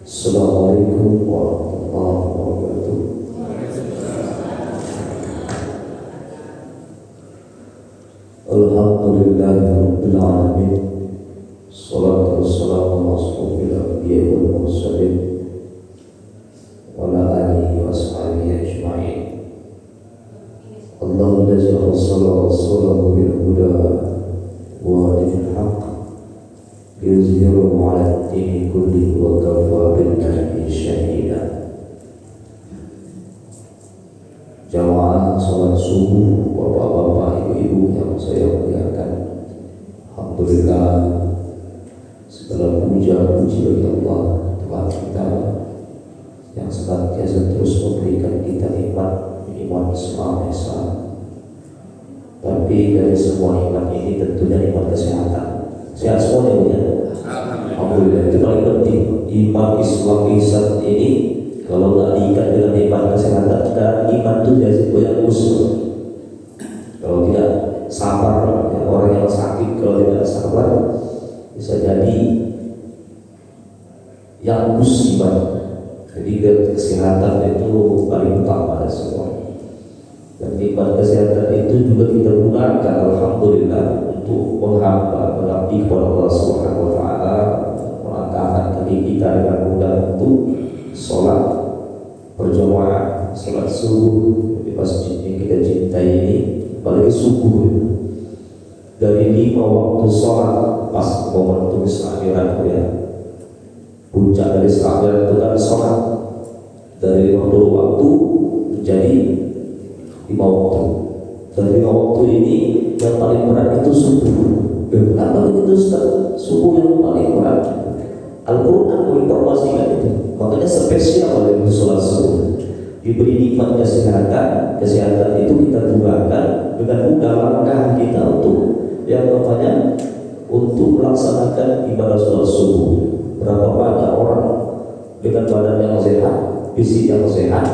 Assalamualaikum warahmatullahi wabarakatuh. Alhamdulillahirabbil alamin. Shalatu wassalamu ala asyrofil anbiya'i wal mursalin wa ala alihi wa sahbihi ajma'in. Allahumma jalla sallallahu rasulahu bil huda wa dinil haqq yuzhiru 'ala ad-dini kullihi wa kafa billahi shahida. Jamaah salat subuh, bapak-bapak, ibu-ibu yang saya muliakan, alhamdulillah segala puja-puji bagi Allah Tuhan kita yang senantiasa terus memberikan kita iman Islam Esa. Tapi dari semua iman ini tentunya iman kesehatan. Sehat semuanya ya. Alhamdulillah, itu paling penting. Iman Islam Esa ini kalau nggak diikat dengan iman kesehatan, dan iman itu jadi goyang usul. Kalau tidak sabar, ya, orang yang sakit kalau tidak sabar bisa jadi yang musibah. Jadi kesehatan itu paling utama dari semua. Dan iman kesehatan itu juga kita gunakan alhamdulillah untuk mengabdi kepada Allah Subhanahu wa taala, melangkahkan kaki kita dengan mudah untuk sholat berjamaah, sholat subuh di masjid yang kita cintai ini, apalagi subuh. Dari 5 waktu sholat pas momentum Islamiran ya, puncak dari Islamiran itu kan sholat dari 50 waktu menjadi 5 waktu. Dari 5 waktu ini yang paling berat itu subuh. Kenapa begitu Ustaz? Subuh yang paling berat. Al-Quran menginformasikan itu. Makanya spesial oleh sholat subuh. Diberi nikmat kesehatan itu kita gunakan dengan mudah langkah kita untuk yang namanya untuk melaksanakan ibadah sholat subuh. Berapa banyak orang dengan badan yang sehat, fisik yang sehat.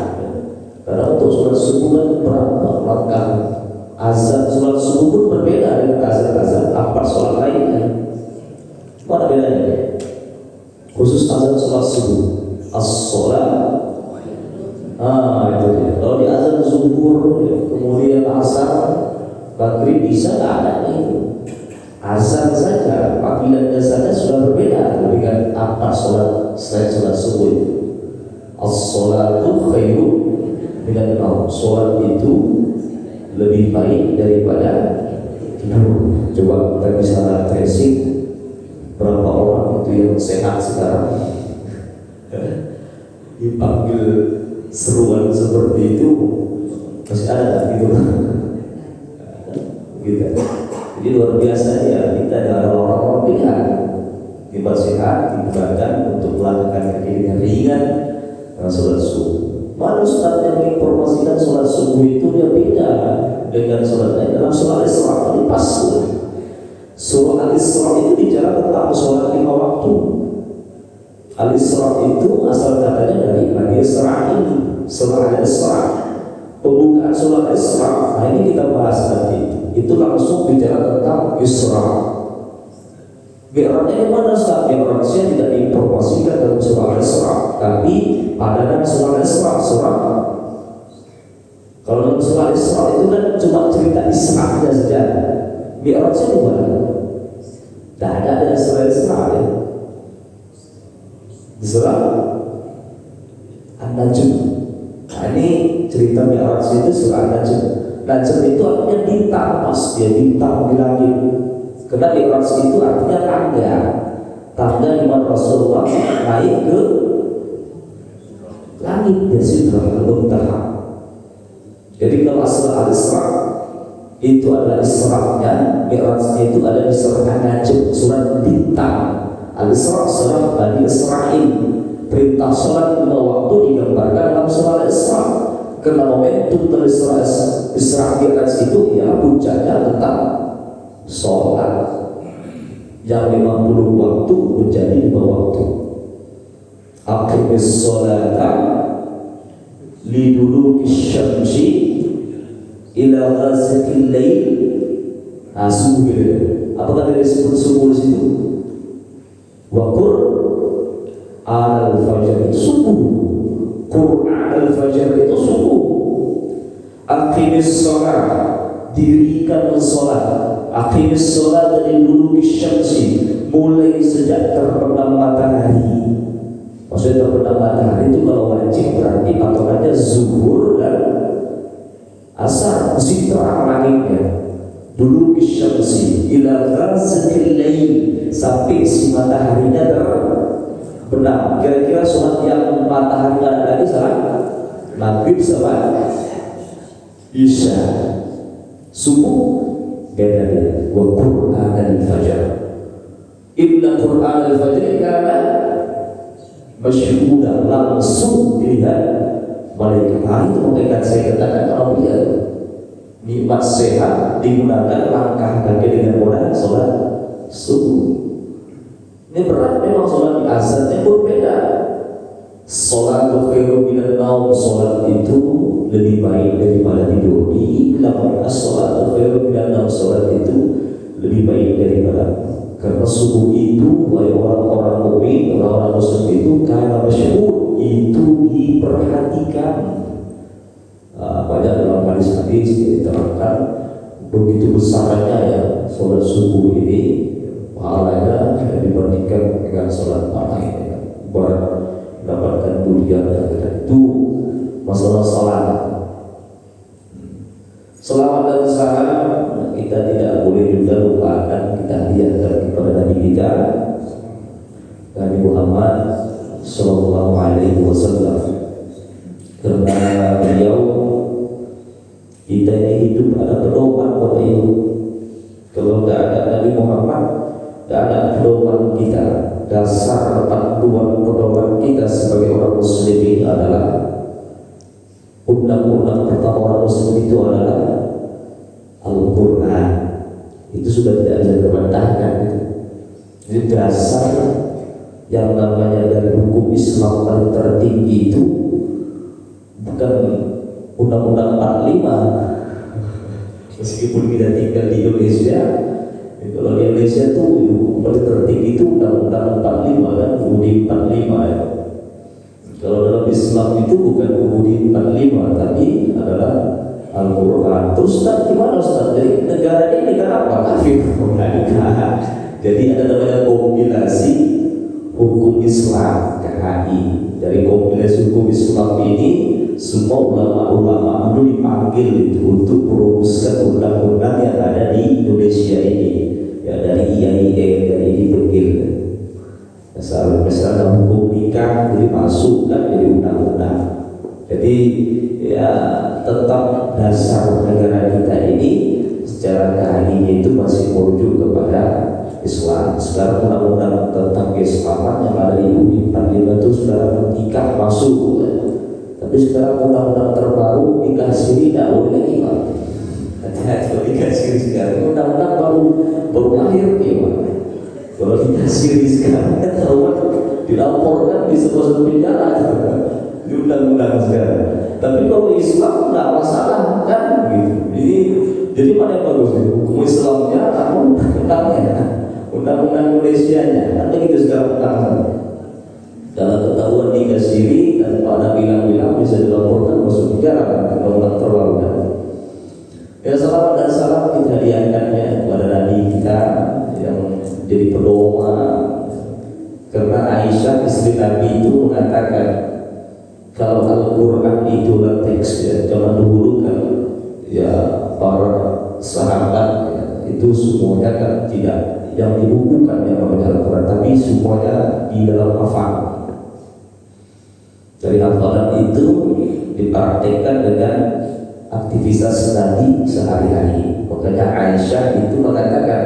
Karena untuk sholat subuh kan berapa langkah. Azan sholat subuh pun berbeda dengan azan apa sholat lainnya. Mana bedanya? Khusus azan sholat subuh, as-sholat, itu dia. Kalau di azan zuhur, kemudian asar, maghrib, isya nggak ada itu. Azan saja, panggilannya saja sudah berbeda dengan apa sholat selain sholat subuh itu. As-sholatu khairu minan naum. Sholat itu lebih baik daripada tidur. Coba kita bisa tracing berapa orang itu yang sehat sekarang dipanggil seruan seperti itu masih ada gitu. Gitu. Jadi luar biasa ya, kita adalah orang-orang pilihan kita sehat digunakan untuk melakukan kegiatan ringan dan sholat subuh. Mana Ustaz yang menginformasikan sholat subuh itu dia beda dengan sholat lain. Dalam sholat Isra ini pas. Surah Al-Isra itu bicara tentang sholat 5 waktu. Al-Isra itu asal katanya dari Bani Israil. Surah Al-Isra, pembukaan surah Al-Isra. Nah ini kita bahas nanti. Itu langsung bicara tentang Isra. Mi'rajnya yang mana Ustaz? Mi'rajnya tidak diinformasikan dalam surah Al-Isra, tapi pada surah Al-Isra, kalau dalam surah Al-Isra itu kan cuma cerita Isra saja. Mi'rajnya di mana? Tidak ada surah Al-Isra ya. Di surah An-Najm. Nah ini cerita Mi'raj itu surah An-Najm. Najm itu artinya bintang, pas dia bintang di langit. Karena Mi'raj itu artinya tangga di mana Rasulullah naik ke langit ya Sidratul Muntaha. Jadi kalau asal Al-Isra itu adalah Isra-nya, Mi'rajnya itu ada di surah An-Najm, surat bintang. Al-Isra surah Bani Israil. Perintah sholat 5 waktu digambarkan dalam surah Al-Isra. Karena momentum dari surah Isra Mi'raj itu ya puncaknya tentang sholat yang 50 waktu menjadi 5 waktu. Aqimis sholata liduluki syamsi ila ghazaqil lail. Nah, subuh. Apakah dari disebut subuh di situ? Waqur al-fajr itu subuh, Qur'an al-fajr itu subuh. Aqimis sholat, dirikan sholat. Aqimis sholat dari dulu syamsi, mulai sejak terbenam matahari. Maksudnya terbenam matahari itu kalau wajib berarti patokannya zuhur dan asar, mesti terang langitnya. Dulu syamsi ila ghasaqil lail, sampai si mataharinya terbenam. Kira-kira sholat yang matahari nggak ada lagi salat maghrib sama isya. Subuh beda dia. Wa Qur'an al-fajr, inna Qur'an al-fajr kana masyhuda, langsung dilihat malaikat. Itu makanya saya katakan kalau dia nikmat sehat digunakan langkah kaki dengan mudah sholat subuh. Ini berat memang sholat di azannya pun beda. Sholat khairu minan naum, sholat itu lebih baik daripada tidur. Dibilang sholat khairu minan naum, sholat itu lebih baik daripada. Karena subuh itu oleh orang-orang mukmin, orang-orang muslim itu karena masyhur, itu diperhatikan. Banyak dalam hadis-hadis diterangkan begitu besarnya ya sholat subuh ini, pahalanya dibandingkan dengan sholat lain ya. Berat mendapatkan dunia dan itu masalah sholat. Selawat dan salam kita tidak boleh juga lupakan, kita lihatkan kepada Nabi kita Nabi Muhammad Sallallahu Alaihi Wasallam, karena beliau kita ini hidup ada pedoman Bapak Ibu. Kalau tidak ada Nabi Muhammad, tidak ada pedoman kita. Dasar panduan pedoman kita sebagai orang muslim adalah undang-undang pertama orang muslim itu adalah Al-Quran. Itu sudah tidak bisa terbantahkan. Jadi dasar yang namanya dari hukum Islam paling tertinggi itu bukan Undang-Undang 45. Meskipun kita tinggal di Indonesia, kalau di Indonesia itu hukum paling tertinggi itu Undang-Undang 45 kan, UUD 45 ya. Kalau dalam Islam itu bukan UUD 45 tapi adalah Al-Quran. Terus Ustaz gimana Ustaz? Jadi negara ini negara apa? Kafir. Jadi ada namanya kompilasi hukum Islam KHI. Dari kompilasi hukum Islam ini semua ulama-ulama itu dipanggil itu untuk merumuskan undang-undang yang ada di Indonesia ini. Ya dari IAIN, dari dipanggil. Misalnya hukum nikah jadi masuk kan jadi undang-undang. Jadi ya tetap dasar negara kita ini secara KHI itu masih merujuk kepada Islam. Sekarang undang-undang tentang keislaman yang ada di UUD 45 itu sudah nikah masuk ya. Tapi sekarang undang-undang terbaru nikah siri tidak boleh lagi Pak. Hati-hati nikah siri sekarang undang-undang baru lahir ya. Kalau nikah siri sekarang kan dilaporkan di sebuah penjara di undang-undang sekarang. Tapi kalau Islam nggak masalah kan gitu. Jadi mana yang bagus nih? Hukum Islamnya atau undang-undangnya? Undang-undang Indonesia-nya kan begitu sekarang undang-undang. Dalam ketahuan nikah siri dan pada bilang-bilang bisa dilaporkan masuk penjara undang-undang terbaru kan. Ya salam dan salam kita hadiahkannya kepada Nabi kita yang jadi pedoman. Karena Aisyah istri Nabi itu mengatakan kalau Al-Quran itu teks ya, zaman dulu kan ya para sahabat ya, itu semuanya kan tidak yang dibukukan yang namanya Al-Quran, tapi semuanya di dalam hafal. Dari hafalan itu dipraktekkan dengan aktivitas Nabi sehari-hari. Makanya Aisyah itu mengatakan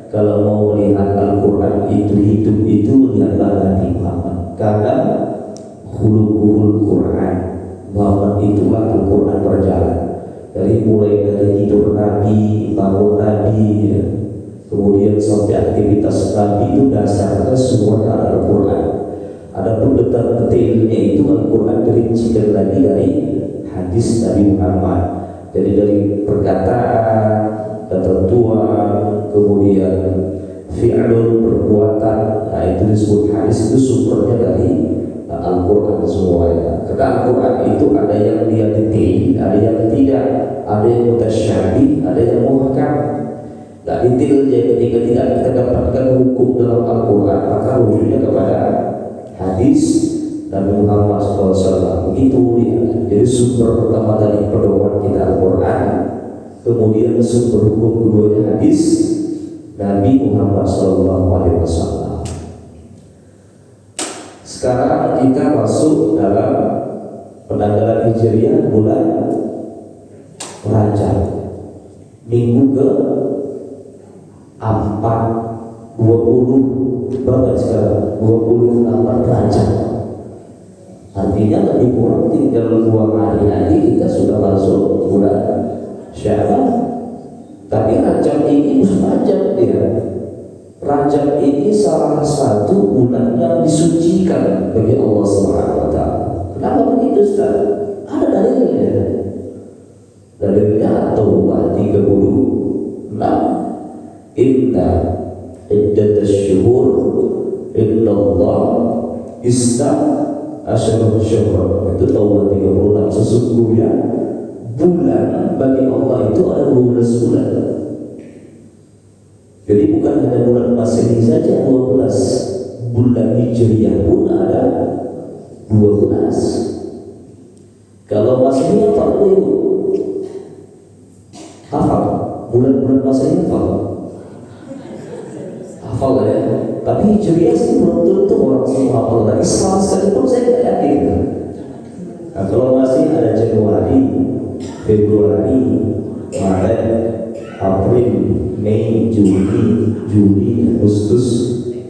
kalau mau melihat Al-Quran itu hidup itu lihatlah Nabi Muhammad. Karena khuluqul Quran, Muhammad itulah Al-Quran berjalan. Mulai dari tidur Nabi, bangun Nabi, ya. Kemudian sampai aktivitas Nabi itu dasarnya semuanya adalah Al-Quran. Ada detail-detailnya itu Al-Quran dirincikan lagi dari hadis Nabi Muhammad. Jadi dari perkataan, ketentuan, kemudian fi'lun perbuatan, nah itu disebut hadis, itu sumbernya dari Al-Quran semuanya. Karena Al-Quran itu ada yang dia detail, ada yang tidak, ada yang mutasyabih, ada yang muhkam. Gak detail aja, ketika tidak kita dapatkan hukum dalam Al-Quran, maka rujuknya kepada hadis Nabi Muhammad SAW. Begitu ya. Jadi sumber pertama dari pedoman kita Al-Quran, kemudian sumber hukum keduanya hadis Nabi Muhammad SAW. Sekarang kita masuk dalam penanggalan Hijriah bulan Rajab, minggu ke 20 berapa sekarang? 28 Rajab. Artinya lebih kurang tinggal 2 hari lagi kita sudah masuk bulan Sya'ban. Tapi Rajab ini bukan Rajab ya. Rajab ini salah satu bulan yang disucikan bagi Allah Subhanahu wa taala. Kenapa begitu, Ustaz? Ada dalilnya. Dalilnya Taubah 36. Inna iddatash syuhur illallah isna asyara syahra. Itu Taubah 36. Sesungguhnya bulan bagi Allah itu ada 12 bulan. Jadi bukan hanya bulan Masehi saja 12, bulan Hijriah pun ada 12. Kalau Masehi apa itu? Hafal bulan-bulan Masehi hafal ya. Tapi Hijriah sih belum tentu orang semua hafal lagi. Salah sekali pun saya tidak yakin. Nah, kalau masih ada Januari, Februari, Maret, April, Mei, Juni, Agustus,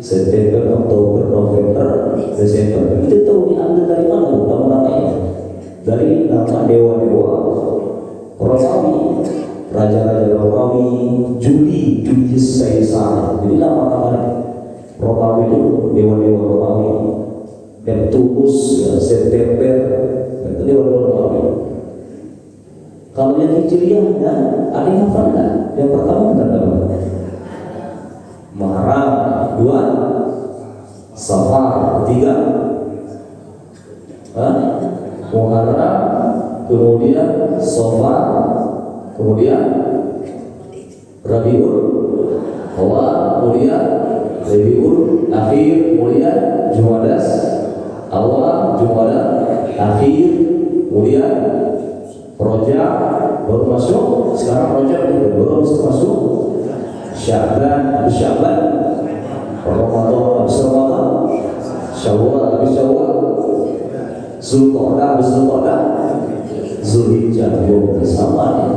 September, Oktober, November, Desember. Itu tahu diambil dari mana nama-namanya? Dari nama dewa-dewa Romawi, raja-raja Romawi. Julius Caesar. Jadi nama-nama Romawi itu dewa-dewa Romawi. Neptunus, ya, September, itu dewa-dewa Romawi. Kalau yang Hijriah ya, ada yang hafal enggak? Yang pertama kita tahu Muharram, 2 Safar, 3 Muharram, kemudian Safar, kemudian Rabiul Awal, kemudian Rabiul Akhir, kemudian Jumadas Awal, Jumadah Akhir, kemudian Rojab, baru masuk. Sekarang Rojab itu baru masuk Sya'ban, habis Sya'ban Ramadan, habis Ramadan Syawal, habis Syawal Zulqa'dah, habis Zulqa'dah Zulhijjah, sama ya.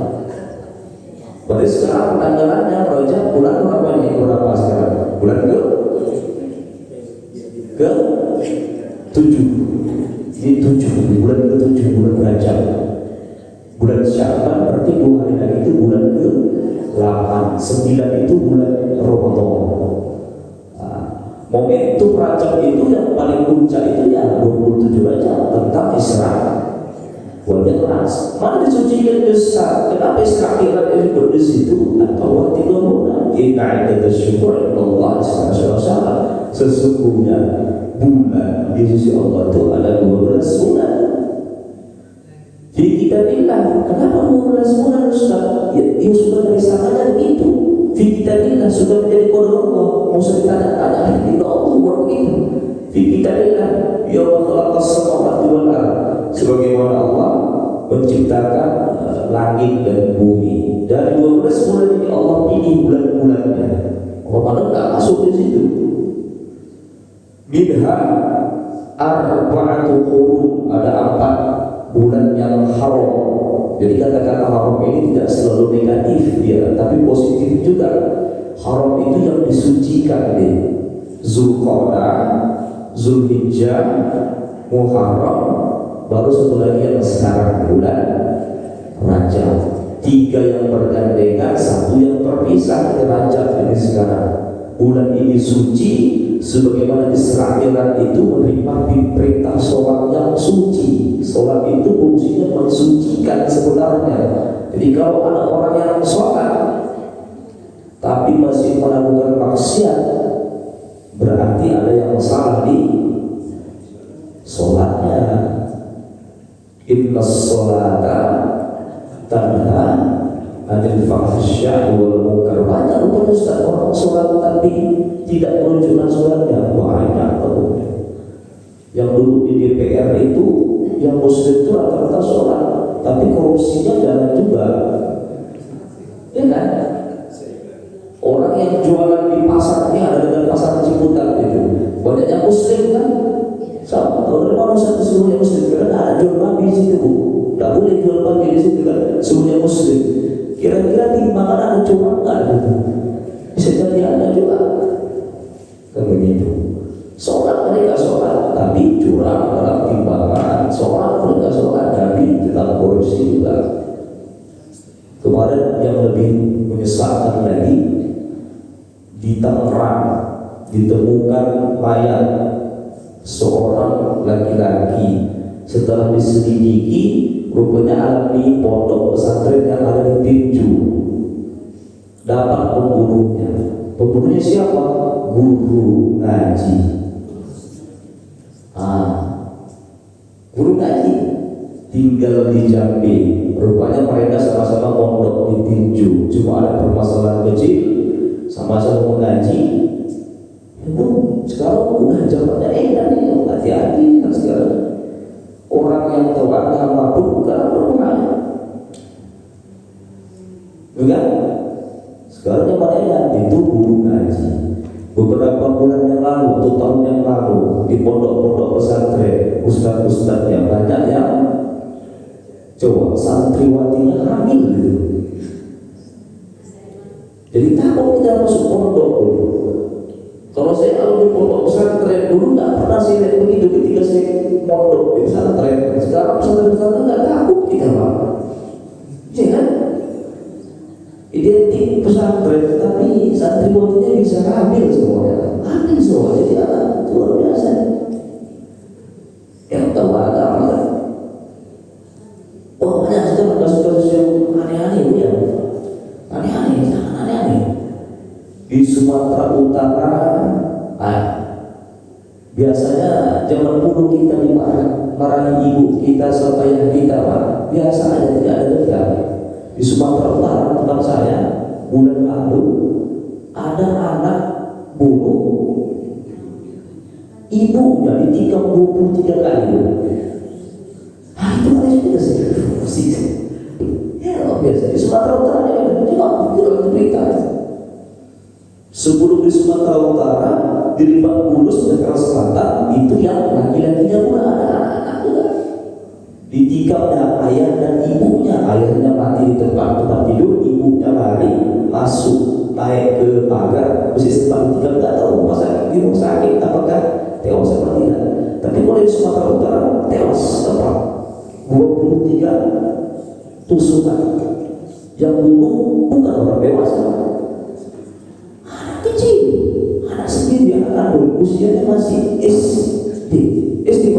Berarti sekarang penanggalannya Rojab bulan berapa nih? Berapa sekarang? Bulan ke 7. Ini 7, bulan ke-7, bulan Rajab. Bulan Sya'ban berarti 2 hari lagi itu bulan ke-8, 9 itu bulan Ramadan. Nah, momentum Rajab itu yang paling puncak itu ya 27 Rajab tentang Isra wal Mi'raj. Mana disucikan besar? Kenapa Isra Mi'raj itu di situ? Atau waktu itu inna iddatash syuhur illallah isna asyara. Sesungguhnya bulan di sisi Allah itu ada 12 bulan. Jadi kita bilang, kenapa 12 bulan Ustaz? Ya sudah dari sananya begitu. Fi kitabillah sudah menjadi qadar Allah. Mau saya tanya-tanya, tidak Allah buat begitu. Fi kitabillah, ya Allah khalaqas samawati wal ardh. Sebagaimana Allah menciptakan langit dan bumi. Dari 12 bulan ini Allah pilih bulan-bulannya. Ramadan tidak masuk di situ. Minha arba'atu hurum, ada 4 bulan yang haram. Jadi kata-kata haram ini tidak selalu negatif ya, tapi positif juga. Haram itu yang disucikan deh. Zulqa'dah, Zulhijjah, Muharram, baru satu lagi yang sekarang bulan Rajab. 3 yang bergandengan, 1 yang terpisah. Rajab ini sekarang. Bulan ini suci, sebagaimana Isra Mi'raj itu menerima perintah sholat yang suci. Sholat itu fungsinya mensucikan sebenarnya. Jadi kalau ada orang yang sholat tapi masih melakukan maksiat, berarti ada yang salah di sholatnya. Inna sholata tanha anil fahsya'i wal munkar. Banyak rupanya Ustaz orang sholat tapi tidak menunjukkan sholatnya. Banyak rupanya. Yang dulu di DPR itu yang muslim itu rata-rata sholat tapi korupsinya jalan juga, ya kan? Orang yang jualan di pasar ini ada dengan pasar Ciputat itu banyaknya muslim kan? Sama, kalau dari mana satu semuanya muslim, karena ada jual babi di situ bu, tidak boleh jual babi di situ kan, semuanya muslim. Kira-kira timbangan ada curang nggak gitu? Bisa jadi ada juga, kan begitu. Sholat mereka sholat, tapi curang dalam timbangan. Sholat mereka sholat, tapi tetap korupsi juga. Kemarin yang lebih menyesalkan lagi, di Tangerang ditemukan mayat seorang laki-laki. Setelah diselidiki, rupanya alumni pondok pesantren yang ada di Tinju. Dapat pembunuhnya. Pembunuhnya siapa? Guru ngaji. Guru ngaji tinggal di Jambi. Rupanya mereka sama-sama pondok di Tinju. Cuma ada permasalahan kecil, sama-sama mengaji. Sekarang udah zamannya edan nih, hati-hati kan sekarang. Orang yang tahu agama pun bukan orang. Bukan? Sekarang zaman edan itu guru ngaji. Beberapa bulan yang lalu atau tahun yang lalu di pondok-pondok pesantren, ustaz-ustaz yang banyak yang coba santriwatinya hamil gitu. Jadi takut kita masuk pondok dulu. Kalau saya kalau di pondok pesantren dulu nggak pernah saya lihat begitu ketika saya pondok di pesantren. Sekarang pesantren nggak takut kita pak, ya kan? Identik pesantren, tapi santriwatinya bisa hamil semuanya, hamil semua, jadi anak luar biasa. Yang tahu agama kan? Oh banyak sekarang kasus-kasus yang aneh-aneh ya, aneh-aneh, sangat aneh-aneh. Di Sumatera Utara, biasanya zaman dulu kita dimarahi ibu kita sama ayah kita, pak. Biasa aja, tidak ada dendam. Di Sumatera Utara tempat saya bulan lalu ada anak bunuh ibunya ditikam 23 kali. Itu ada juga sih. Ya biasa di Sumatera Utara ya, cuma kita berita. Sebelum di Sumatera Utara di Lebak Bulus Sumatera Selatan itu yang laki-lakinya pun ada anak-anak juga. Ditikapnya ayah dan ibunya, ayahnya mati di tempat tidur, ibunya lari masuk naik ke pagar, mesti sempat ditikap, nggak tahu masa di rumah sakit apakah tewas atau tidak. Tapi kalau di Sumatera Utara tewas tempat 23 tusukan. Yang bunuh bukan orang dewasa, anak kecil, anak sendiri, anak kandung, usianya masih SD, SD.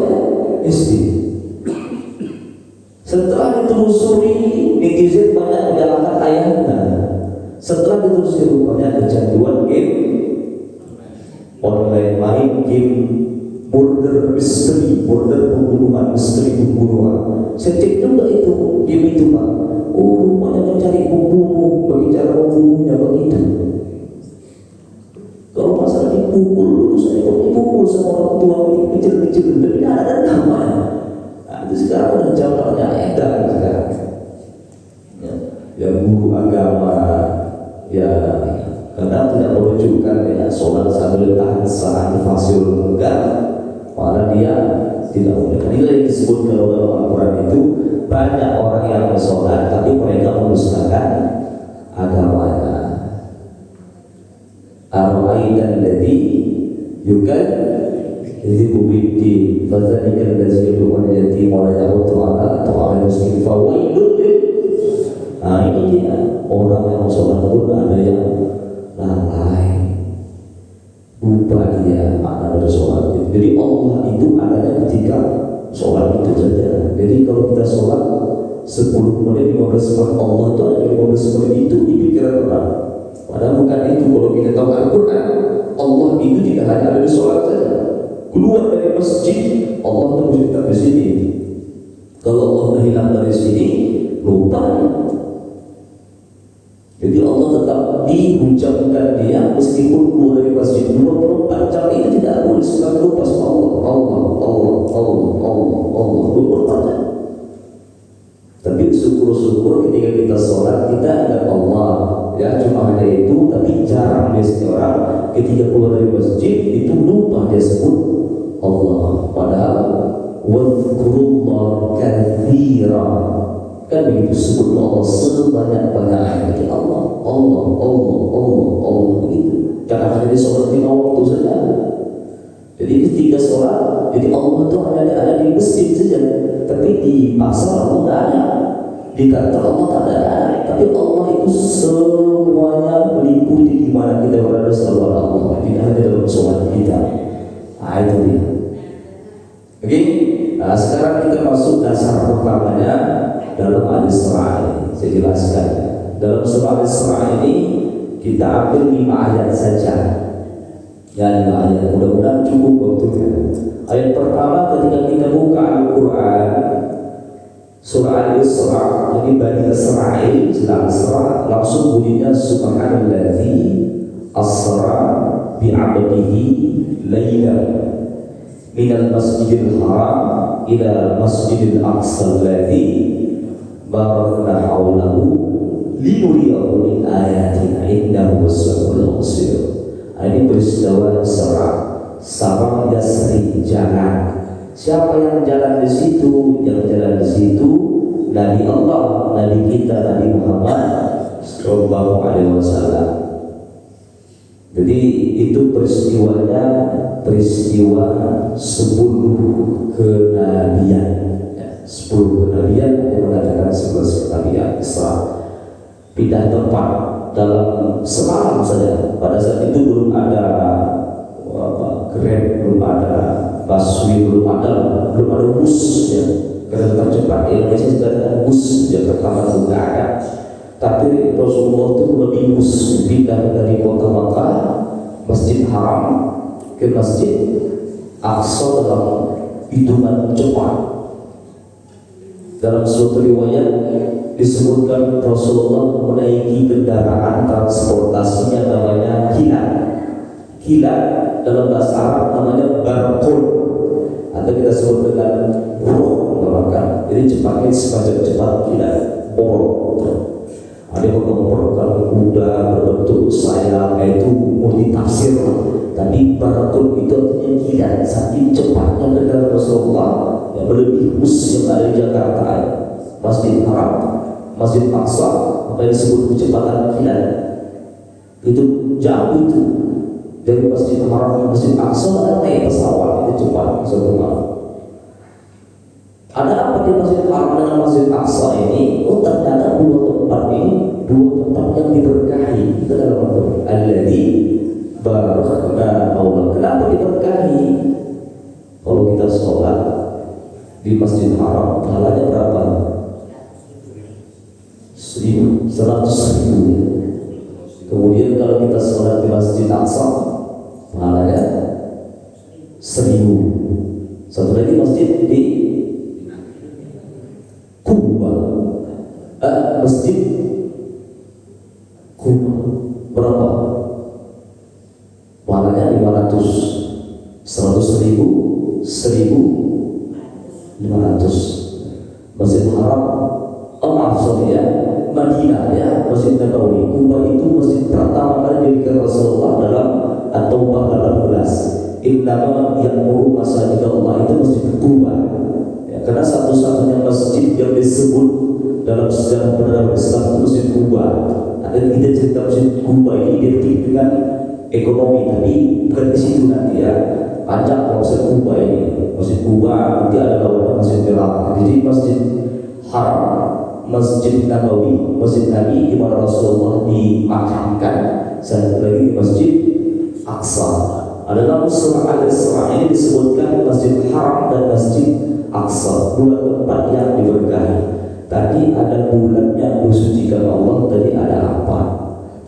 Setelah ditelusuri, netizen banyak menyalahkan ayahnya. Setelah ditelusuri rupanya kecanduan game online, main game border misteri, border pembunuhan, misteri pembunuhan. Saya cek juga itu game itu pak. Oh rupanya mencari pembunuh, bagi cara membunuhnya begitu. Kalau masalah dipukul, saya kok dipukul sama orang tua kecil-kecil, tapi tidak ada namanya. Itu sekarang udah zamannya edan sekarang. Ya guru agama ya kadang tidak menunjukkan ya sholat sambil tahan saat fasil enggak, malah dia tidak boleh. Ini yang disebutkan dalam Al-Quran itu banyak orang yang sholat tapi mereka mendustakan agamanya. Ar-Ra'aitan ladzi yukan jadi bukti fadzalika allazi yad'u al-yatim wa la yahuddu 'ala ta'amil miskin fawailun lil. Ini dia orang yang sholat pun ada yang lalai, lupa dia makna dari sholat itu. Jadi Allah itu adanya ketika sholat itu saja. Jadi kalau kita sholat 10 menit 15 menit, Allah itu ada 15 menit itu di pikiran orang. Padahal bukan itu. Kalau kita tahu Al-Quran, Allah itu tidak hanya ada di sholat saja. Keluar dari masjid, Allah terus tetap di sini. Kalau Allah hilang dari sini, lupa. Jadi Allah tetap dihujamkan dia meskipun keluar dari masjid 24 jam itu tidak boleh suka lupa sama Allah. Allah, Allah, Allah, Allah, Allah 24 jam. Tapi syukur-syukur ketika kita sholat kita ingat Allah. Ya cuma hanya itu, tapi jarang biasanya orang ketika keluar dari masjid itu lupa dia sebut Allah. Padahal wadhkurullah katsira, kan begitu, sebut Allah sebanyak-banyaknya. Jadi Allah, Allah, Allah, Allah, Allah begitu. Jangan hanya di sholat 5 waktu saja. Jadi ketika sholat, jadi Allah itu hanya ada di masjid saja, tapi di pasar Allah tidak ada, di kantor Allah tak ada. Tapi Allah itu semuanya meliputi di mana kita berada, selalu ada Allah. Tidak hanya dalam sholat kita. Nah itu dia. Oke, nah, sekarang kita masuk dasar pertamanya dalam Al-Isra ini. Saya jelaskan. Dalam surah Al-Isra ini kita ambil 5 ayat saja. Ya 5 ayat. Mudah-mudahan cukup waktunya. Ayat pertama ketika kita buka Al-Quran, surah Al-Isra, jadi Bani Israil sedang Isra, langsung bunyinya Subhanalladzi asra bi'abdihi laylan minal masjidil haram ila masjidil aqsa alladzi barakna hawlahu linuriyahu min ayatina innahu was-sami'ul basir. Ini peristiwa Isra. Sabang Yasri, jalan. Siapa yang jalan di situ? Yang jalan di situ Nabi Allah, Nabi kita, Nabi Muhammad sallallahu alaihi wasallam. Jadi itu peristiwanya, peristiwa 10 kenabian. 10 kenabian yang mengatakan 11 kenabian Isra. Pindah tempat dalam semalam saja. Pada saat itu belum ada Grab, belum ada busway, belum ada bus ya. Kereta cepat di Indonesia sudah ada bus, Jakarta itu tidak ada. Tapi Rasulullah itu lebih bus pindah dari kota Makkah, Masjid Haram ke Masjid Aqsa dalam hitungan cepat. Dalam suatu riwayat disebutkan Rasulullah menaiki kendaraan transportasinya namanya kilat. Kilat dalam bahasa Arab namanya barqul, atau kita sebut dengan buruk menggunakan. Jadi cepatnya semacam cepat kilat, borok. Ada yang memperlukan kuda berbentuk sayap, itu multitafsir. Tapi barqul itu artinya kilat, saking cepatnya kendaraan Rasulullah yang melebihi bus yang ada di Jakarta, Masjid Haram, Masjid Aqsa, apa yang disebut kecepatan kilat. Itu jauh itu. Dari Masjid Haram ke Masjid Aqsa ada naik pesawat, itu cepat satu malam. Ada apa di Masjid Haram dengan Masjid Aqsa ini? Oh ternyata dua tempat ini, dua tempat yang diberkahi. Itu dalam Al-Quran. Alladzi barakna Allah. Kenapa diberkahi? Kalau kita sholat di Masjid Haram, pahalanya berapa? 100.000. Kemudian kalau kita sholat di Masjid Aqsa, pahalanya 1.000. Satu lagi masjid di Kuba, Masjid Kuba berapa? Pahalanya 500. 100.000, 1.500. Masjid Haram, Madinah ya, Masjid Nabawi. Kuba itu masjid pertama kali didirikan Rasulullah dalam At-Taubah 18. Innama ya'muru masajid Allah, itu Masjid Kuba. Ya, karena satu-satunya masjid yang disebut dalam sejarah peradaban Islam itu Masjid Kuba. Ada kita cerita Masjid Kuba ini identik dengan ekonomi, tapi bukan di situ nanti ya. Panjang Masjid Kuba ini. Masjid Kuba nanti ada lawan Masjid Irak. Jadi Masjid Haram, Masjid Nabawi, Masjid Nabi di mana Rasulullah dimakamkan, satu lagi Masjid Aqsa. Adalah surah Al-Isra ini disebutkan Masjid Haram dan Masjid Aqsa, dua tempat yang diberkahi. Tadi ada bulan yang disucikan Allah, tadi ada apa?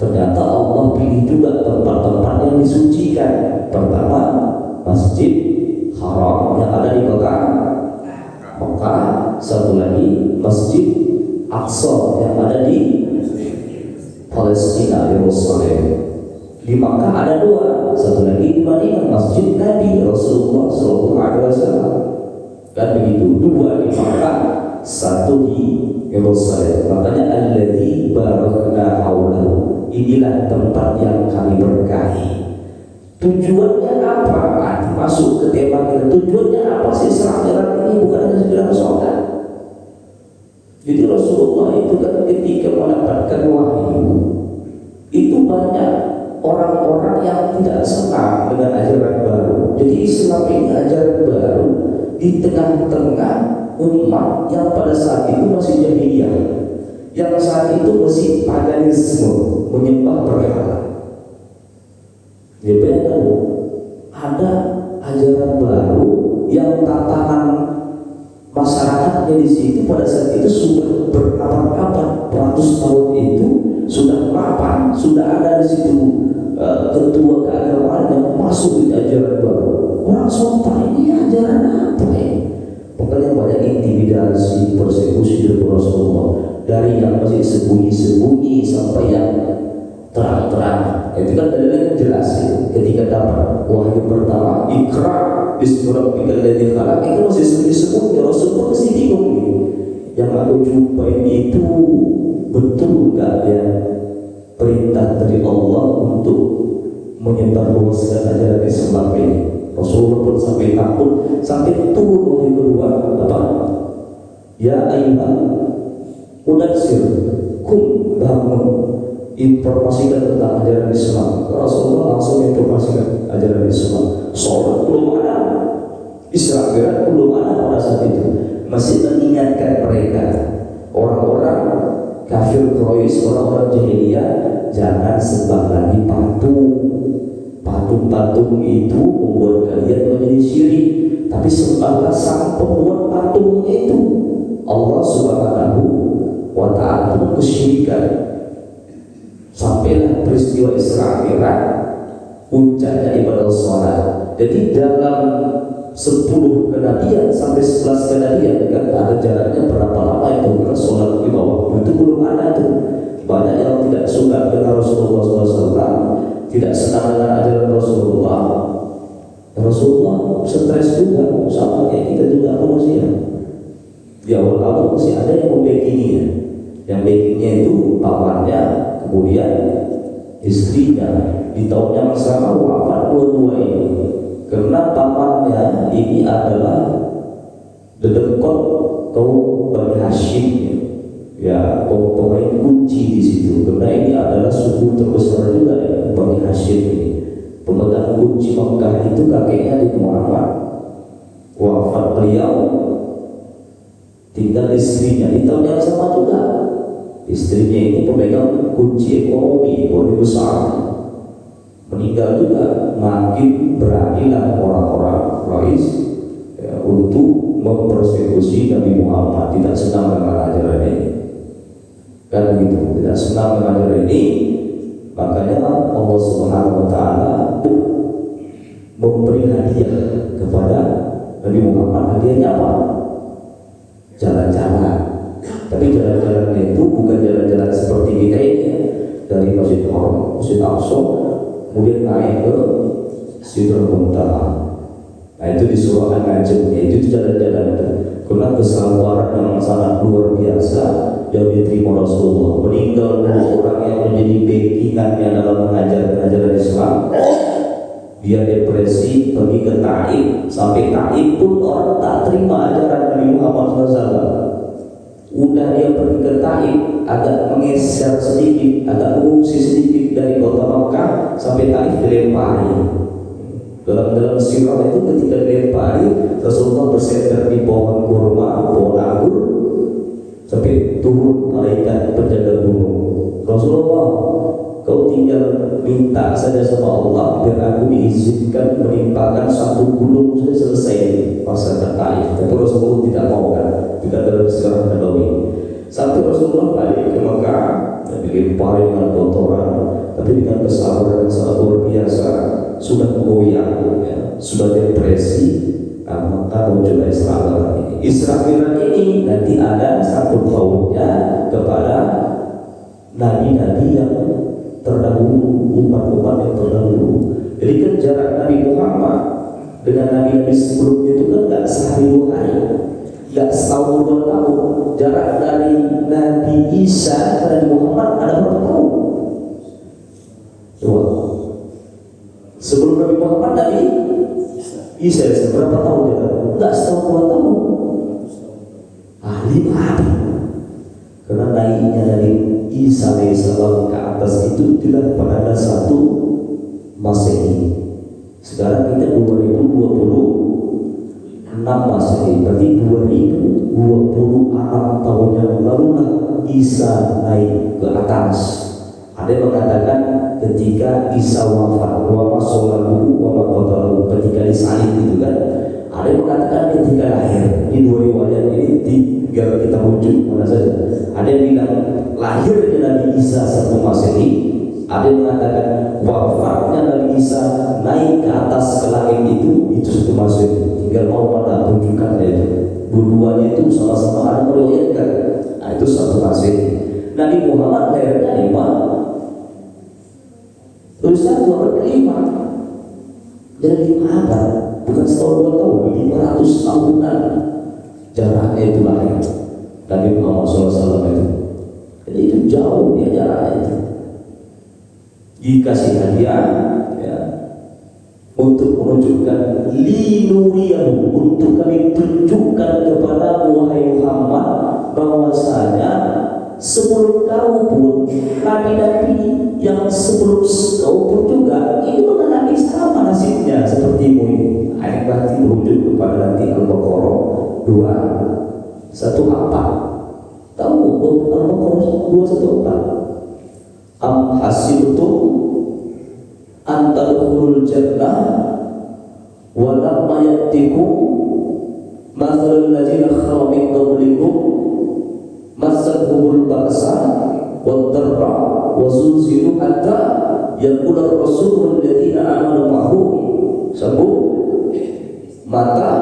Ternyata Allah pilih juga tempat-tempat yang disucikan. Pertama, Masjid Haram yang ada di kota Mekah. Satu lagi Masjid Aqsa yang ada di Palestina, Yerusalem. Di Makkah ada dua, satu lagi di Madinah, Masjid Nabi Rasulullah SAW. Kan begitu, dua di Makkah, satu di Yerusalem. Makanya alladzi barakna haulahu, inilah tempat yang kami berkahi. Tujuannya apa? Masuk ke tema kita. Tujuannya apa sih serang-serang ini? Bukan hanya sekedar sholat. Jadi Rasulullah itu kan ketika mendapatkan wahyu, itu banyak orang-orang yang tidak senang dengan ajaran baru. Jadi Islam ini ajaran baru di tengah-tengah umat yang pada saat itu masih jahiliyah, yang saat itu masih paganisme, menyembah berhala. Ya benar, ada ajaran baru yang tatanan masyarakatnya di situ pada saat itu sudah berabad-abad, ratus tahun itu sudah mapan, sudah ada di situ ketua keagamaan yang masuk di ajaran baru. Orang sontak ini ajaran apa ya? Pokoknya banyak intimidasi, persekusi dari Rasulullah, dari yang masih sembunyi-sembunyi sampai yang terang-terang. Itu kan dalilnya jelas ya. Ketika dapat wahyu pertama, Iqra bismi rabbikal ladzi khalaq, itu masih sembunyi-sembunyi. Rasulullah masih bingung nih. Yang aku jumpa ini itu betul enggak ya perintah dari Allah untuk menyebarluaskan ajaran Islam ini? Rasulullah pun sampai takut, sampai turun wahyu kedua apa? Ya ayyuhal mudatsir, kum, bangun, informasikan tentang ajaran Islam. Rasulullah langsung informasikan ajaran Islam. Sholat belum ada, Isra Mi'raj belum ada pada saat itu. Masih mengingatkan mereka, orang-orang kafir Quraisy, orang-orang jahiliyah, jangan sembah lagi patung. Patung-patung itu membuat kalian menjadi syirik, tapi sembahlah sang pembuat patungnya itu, Allah Subhanahu wa ta'ala. Kesyirikan. Sampailah peristiwa Isra Mi'raj, puncaknya ibadah sholat. Jadi dalam 10 kenabian sampai 11 kenabian kan ada jaraknya berapa lama itu, karena sholat di bawah itu belum ada tuh. Banyak yang tidak suka dengan Rasulullah SAW, tidak senang dengan ajaran Rasulullah. Rasulullah stres juga, sama kayak kita juga manusia. Di awal-awal masih ada yang membackinginya. Yang backingnya itu pamannya, kemudian istrinya. Di tahun yang sama wafat dua-dua ini, karena pamannya ini adalah dedekot kaum Bani Hashim, ya pemain kunci di situ. Karena ini adalah suku terbesar juga ya, Bani Hashim ini. Pemegang kunci Makkah itu kakeknya di Muhammad. Wafat beliau, tinggal istrinya di tahun yang sama juga. Istrinya ini pemegang kunci ekonomi besar. Meninggal juga. Makin beranilah orang-orang Quraisy ya, untuk mempersekusi Nabi Muhammad. Tidak senang dengan ajaran ini, kan begitu, tidak senang dengan ajaran ini. Makanya Allah Subhanahu wa ta'ala memberi hadiah kepada Nabi Muhammad. Hadiahnya apa? Jalan-jalan. Tapi jalan-jalannya itu bukan jalan-jalan seperti kita ini ya. Dari Masjid Haram, Masjid Aqsa, kemudian naik ke Sidratul Muntaha. Nah itu di surah An-Najm, itu jalan-jalan itu. Karena kesabaran yang sangat luar biasa yang diterima Rasulullah. Meninggal orang yang menjadi backingannya dalam mengajarkan ajaran Islam. Dia depresi, pergi ke Taif. Sampai Taif pun orang tak terima ajaran Nabi Muhammad SAW. Udah dia pergi ke Taif, agak menggeser sedikit, agak mengungsi sedikit dari kota Makkah sampai Taif, dilempari. Dalam sirah itu ketika dilempari, Rasulullah bersandar di pohon kurma, pohon anggur, sampai turun malaikat penjaga gunung. Rasulullah, kau tinggal minta saja sama Allah biar aku diizinkan menimpakan satu gunung sudah selesai masa Taif. Tapi Rasulullah tidak mau kan, tidak dalam sirah Nabawi. Sampai Rasulullah balik ke Makkah dan dilempari dengan kotoran. tapi dengan kesabaran yang sangat luar biasa sudah goyang, ya, sudah depresi. Nah, maka muncullah Isra Mi'raj ini. Isra Mi'raj ini nanti ada satu tahunnya kepada nabi-nabi yang terdahulu, umat-umat yang terdahulu. Jadi kan jarak Nabi Muhammad dengan nabi-nabi sebelumnya itu kan nggak sehari dua hari, nggak setahun 2 tahun. Jarak dari Nabi Isa ke Nabi Muhammad ada berapa tahun? Coba. Sebelum Nabi Muhammad Nabi Isa berapa tahun dia? Enggak setahun 2 tahun. 5 hari. Karena naiknya dari Isa alaihissalam ke atas itu tidak pada 1 Masehi. Sekarang kita 2026 Masehi, berarti 2026 tahun yang lalu Isa naik ke atas. Ada yang mengatakan ketika Isa wafat, wa masolahu wa maqatalahu, ketika disalib itu kan. Ada yang mengatakan ketika lahir. Ini 2 riwayat ini tinggal kita rujuk mana saja. Ada yang bilang lahirnya Nabi Isa 1 Masehi. Ada yang mengatakan wafatnya Nabi Isa naik ke atas ke langit itu 1 Masehi. Tinggal mau pada rujukannya itu. Dua-duanya itu sama-sama ada meriwayatkan. Nah, itu 1 Masehi. Nabi Muhammad lahirnya 5 terus 1 abad ke-5. Jadi 5 abad, bukan setahun 2 tahun, 500 tahunan jaraknya itu lahir Nabi Muhammad SAW itu. Jadi itu jauh dia jaraknya itu. Dikasih hadiah ya, untuk menunjukkan linuriyahu, untuk kami tunjukkan kepada wahai Muhammad bahwasanya sebelum kau pun nabi-nabi yang sebelum kau pun juga ini mengalami sama nasibnya sepertimu ini. Ayat berarti merujuk kepada nanti Al-Baqarah 2:14. Tahu Al-Baqarah 2:14? Am hasibtum an tadkhulul jannah wa lam ya'tikum mathalul ladzina khalu min qablikum massatuhumul ba'sa wad dharra wa zulzilu hatta yaqula ar-rasul wal ladzina amanu ma'ahu sabu mata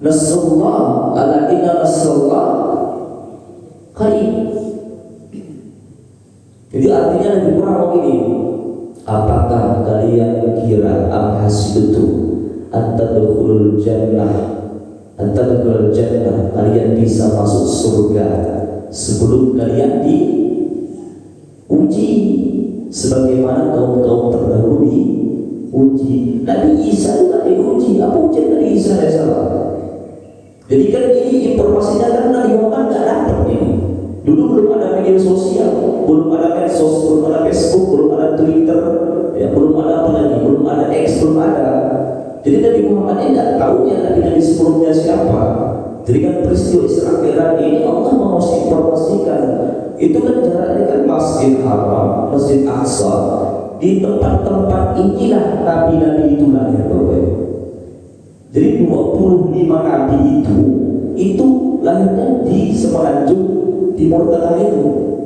nasrullah ala inna nasrullah qarib. Jadi artinya lebih kurang ini, apakah kalian kira amhasibtum antadkhulul jannah, kalian bisa masuk surga sebelum kalian diuji sebagaimana kaum-kaum terdahulu diuji. Nabi Isa juga diuji. Apa ujian Nabi Isa alaihissalam? Jadi kan ini informasinya kan Nabi Muhammad nggak dapat ini. Dulu belum ada media sosial, belum ada medsos, belum ada Facebook, belum ada Twitter, ya, belum ada apa lagi, belum ada X, belum ada. Jadi Nabi Muhammad ini tidak tahu ya Nabi sebelumnya siapa. Jadi kan peristiwa Isra Mi'raj ini Allah mau informasikan. Itu kan jaraknya kan Masjid Haram, Masjid Aqsa. Di tempat-tempat inilah nabi-nabi itu lahir, Bapak. Jadi 25 nabi itu lahirnya di Semenanjung Timur Tengah itu.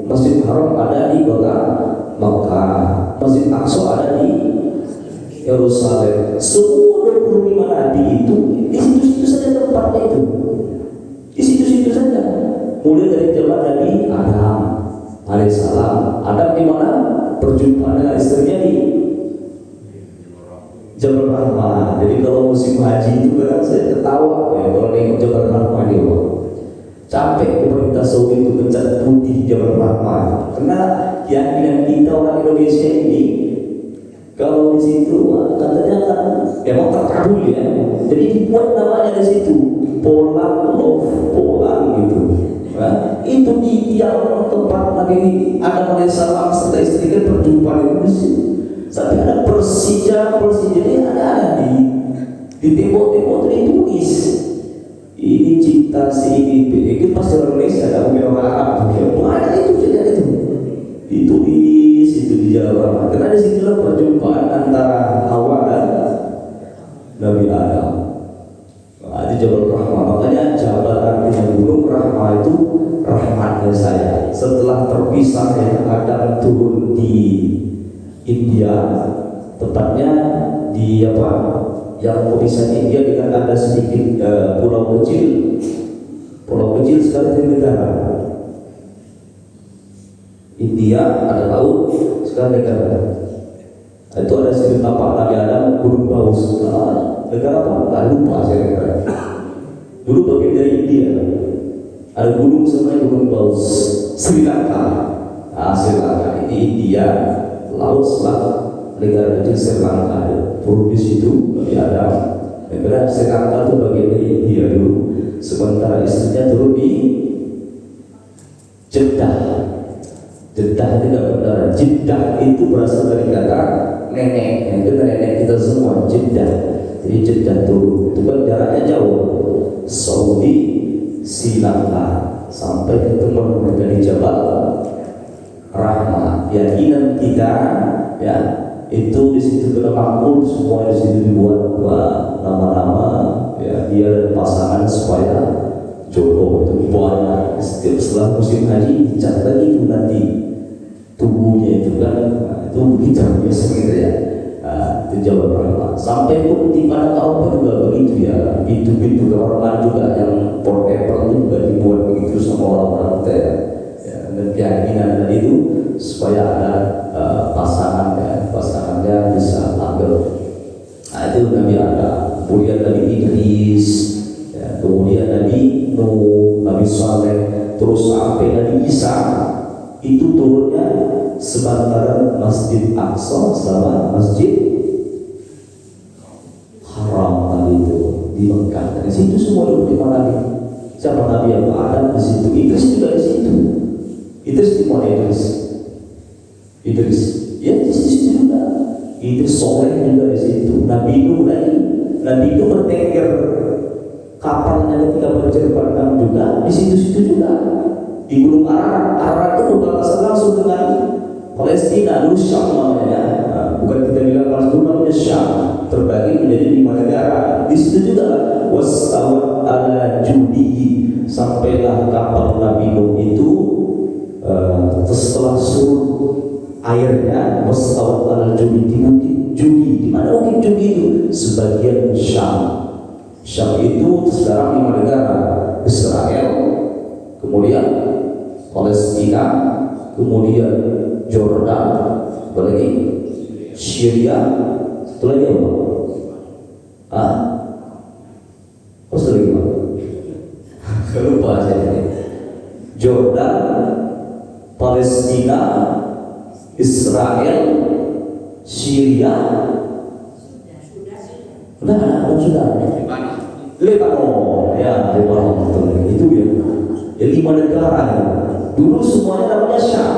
Masjid Haram ada di kota Makkah, Masjid Aqsa ada di Yerusalem. Semua 25 nabi itu di situ-situ saja tempatnya itu. Di situ-situ saja. Mulai dari zaman Nabi Adam alaihissalam. Adam di mana? Perjumpaan dengan istrinya di Jabal Rahmah. Jadi kalau musim haji itu kan saya ketawa ya kalau nengok Jabal Rahmah dia. Capek pemerintah Saudi itu mencat putih Jabal Rahmah. Karena keyakinan kita orang Indonesia ini kalau di situ katanya kan memang terkabul ya. Jadi dibuat namanya di situ Poland Love Poland gitu. Nah, itu di yang tempat Nabi Adam alaihissalam serta istrinya perjumpaan itu sampai ada Persija ini ada di tembok-tembok ditulis ini cinta si ini itu pasti orang Indonesia ada orang Arab ada itu saja itu ditulis itu di jalan karena di sinilah perjumpaan antara Hawa dan Nabi Adam. Di Jabal Rahmah, makanya Jabal artinya gunung, Rahmah itu rahmatnya saya setelah terpisah ya, Adam turun di India, tepatnya di apa yang pemisah India dengan ada sedikit pulau kecil sekali di negara. India ada laut, sekarang negara. Itu ada sedikit tapak Nabi Adam, Gunung Baus. Negara apa? Nggak lupa saya negara. Dulu bagian dari India. Ada gunung sebenarnya Gunung Baus, Sri Lanka. Sri Lanka ini India, laut sebelah negara kecil Sri Lanka. Turun di situ Nabi Adam. Negara Sri Lanka itu bagian dari India dulu. Sementara istrinya turun di Jeddah. Jeddah itu tidak benar. Jeddah itu berasal dari kata nenek. Yang itu nenek kita semua. Jeddah. Jadi Jeddah itu kan jaraknya jauh. Saudi, Sri Lanka, sampai ketemu mereka di Jabal Rahmah. Keyakinan kita ya itu di situ kena makmur, semua di situ dibuat nama-nama ya dia dan pasangan supaya jodoh itu banyak. Setiap setelah musim haji dicat lagi itu nanti tubuhnya itu kan itu begitu biasa gitu ya. Itu Jabal Rahmah. Sampai pun di mana Arafah juga begitu ya. Pintu-pintu kehormatan juga yang portable itu juga dibuat begitu sama orang-orang kita ya. Dan keyakinan tadi itu supaya ada pasangannya bisa langgeng. Itu Nabi Adam, kemudian Nabi Idris, ya, kemudian Nabi Nuh, Nabi Saleh, terus sampai Nabi Isa. Itu turunnya sebantaran Masjid Aqsa sama Masjid Haram tadi itu di Mekah. Dari situ semua dulu Nabi. Siapa Nabi yang ada di situ? Idris juga di situ. Idris di mana Idris? Idris, ya di situ juga. Idris Soleh juga di situ. Nabi Nuh lagi. Nabi Nuh bertengger kapalnya ketika bercerban juga di situ-situ juga. Di Gunung Ararat. Ararat itu berbatasan langsung dengan Palestina, dulu Syam namanya. Bukan kita bilang Palestina, namanya Syam. Terbagi menjadi 5 negara. Di situ juga wastawat ala judihi, sampailah kapal Nabi Nuh itu setelah surut airnya wastawat ala judihi. Nanti Judi, di mana mungkin Judi itu? Sebagian Syam. Syam itu sekarang 5 negara. Israel, kemudian Palestina, kemudian Jordan, apalagi Syria, satu lagi apa? Satu lagi apa? Lupa saya. Jordan, Palestina, Israel, Syria, sudah. Lebanon, ya Lebanon itu ya. Ya 5 negara ya. Dulu semuanya namanya Syam.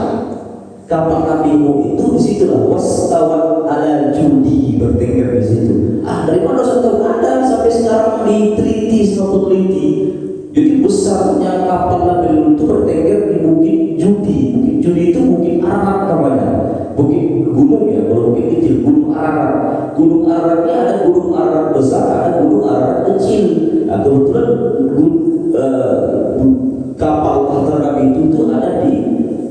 Kapal Nabi Nuh itu di situ lah. Wastawat ala judi, bertengger di situ. Dari mana sudah ada sampai sekarang diteliti sama peneliti. Jadi besarnya kapal Nabi Nuh itu bertengger di Bukit Judi. Bukit Judi itu Bukit Ararat namanya. Bukit gunung ya, kalau bukit kecil Gunung Ararat. Gunung Araratnya ada Gunung Ararat besar, ada Gunung Ararat kecil. Nah kebetulan kapal antar Nabi itu ada di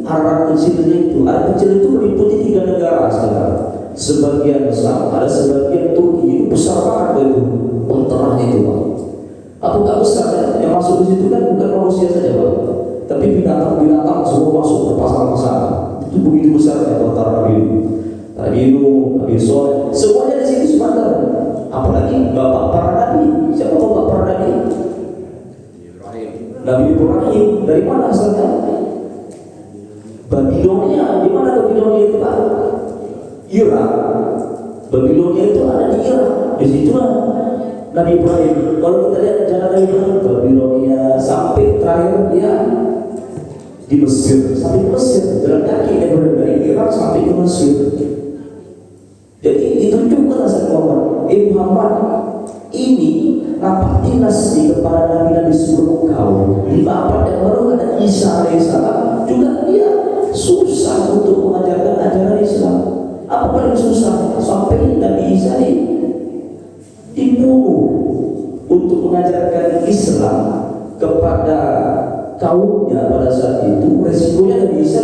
Ararat kecilnya itu. Ararat kecil itu meliputi 3 negara sekarang. Sebagian besar, ada sebagian Turki itu besar banget itu. Penterahnya itu Pak. Apa nggak besar ya? Yang masuk di situ kan bukan manusia saja Pak, tapi binatang-binatang semua masuk ke pasar-pasar. Itu begitu besarnya penterah Nabi Nuh, Nabi Soleh, semuanya di situ sebentar. Apalagi bapak para nabi. Siapa bapak para nabi? Nabi Ibrahim. Dari mana asalnya? Babilonia. Di mana Babilonia itu Pak? Irak. Babilonia itu ada di Irak. Di situlah Nabi Ibrahim. Kalau kita lihat jalan Nabi Ibrahim, Babilonia sampai terakhir dia di Mesir. Sampai Mesir, jalan kaki dari Irak sampai ke Mesir. Jadi itu juga saya ngomong, Muhammad ini rapat dinas di kepala Nabi sebelum engkau. Di bapak yang baru ada Isa alaihissalam, juga dia susah untuk mengajarkan ajaran Islam. Apa paling susah? Sampai Nabi Isa dibunuh untuk mengajarkan Islam kepada kaumnya pada saat itu resikonya nggak bisa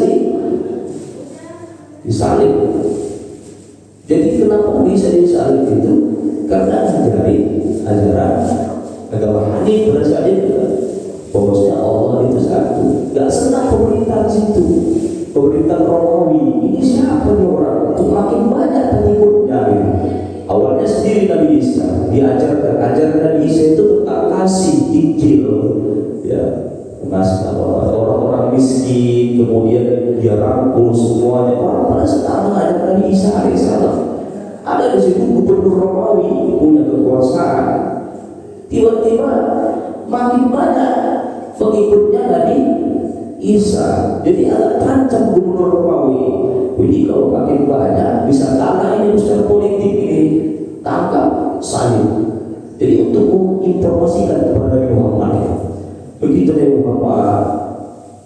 disalib. Jadi kenapa bisa disalib itu? Karena dari ajaran agama Hanif pada saat itu kan, bahwasanya Allah itu satu. Gak senang pemerintahan situ, pemerintahan Romawi. Ini siapa nih orang? Untuk makin banyak pengikutnya. Awalnya sendiri Nabi Isa diajarkan, ajaran Nabi Isa itu tentang kasih, Injil, ya, orang-orang miskin, kemudian dia rangkul semuanya. Orang pada sedang mengajar Nabi Isa alaihissalam. Ada di situ gubernur Romawi punya kekuasaan. Tiba-tiba makin banyak pengikutnya Nabi Isa. Jadi agak terancam gubernur Romawi. Ini kalau makin banyak bisa kalah ini secara politik ini, tangkap salib. Jadi untuk menginformasikan kepada Nabi Muhammad, begitu Nabi Muhammad,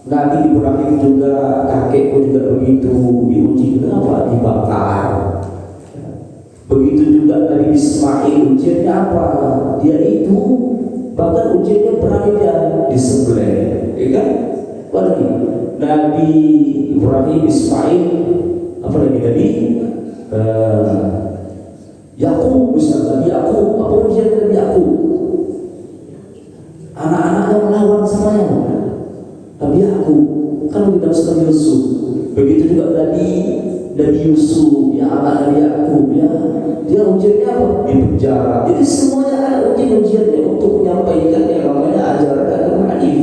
Nabi Ibrahim juga, kakekku juga begitu, diuji kenapa? Dibakar. Begitu juga Nabi Ismail, ujiannya apa? Dia itu bahkan ujiannya berani dia disembelih, ya kan? Apalagi Nabi Ibrahim, Ismail, apalagi Nabi Yakub, misalnya Nabi Yakub, apa ujian Nabi Yakub? Anak-anaknya melawan sama yang Nabi Yakub, kan tidak sekali Yusuf. Begitu juga Nabi Yusuf, ya anak Nabi Yakub, ya dia ujiannya apa? Di penjara. Jadi semuanya ada ujian-ujiannya untuk menyampaikan yang namanya ajaran agama Hanif.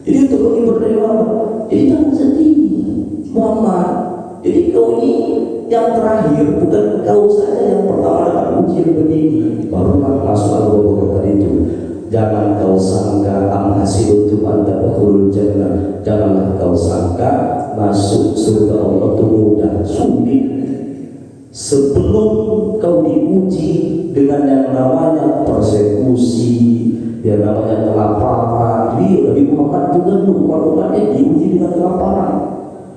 Jadi untuk menghibur dari Muhammad, jadi jangan sedih Muhammad. Jadi kau ini yang terakhir, bukan kau saja yang pertama dapat ujian begini. Barulah masuk al-Baqarah tadi itu. Jangan kau sangka am hasibtum an tadkhulul jannah. Janganlah kau sangka masuk surga Allah itu mudah, sulit. Sebelum kau diuji dengan yang namanya persekusi, yang namanya kelaparan. Jadi Nabi Muhammad juga umat-umatnya diuji dengan kelaparan.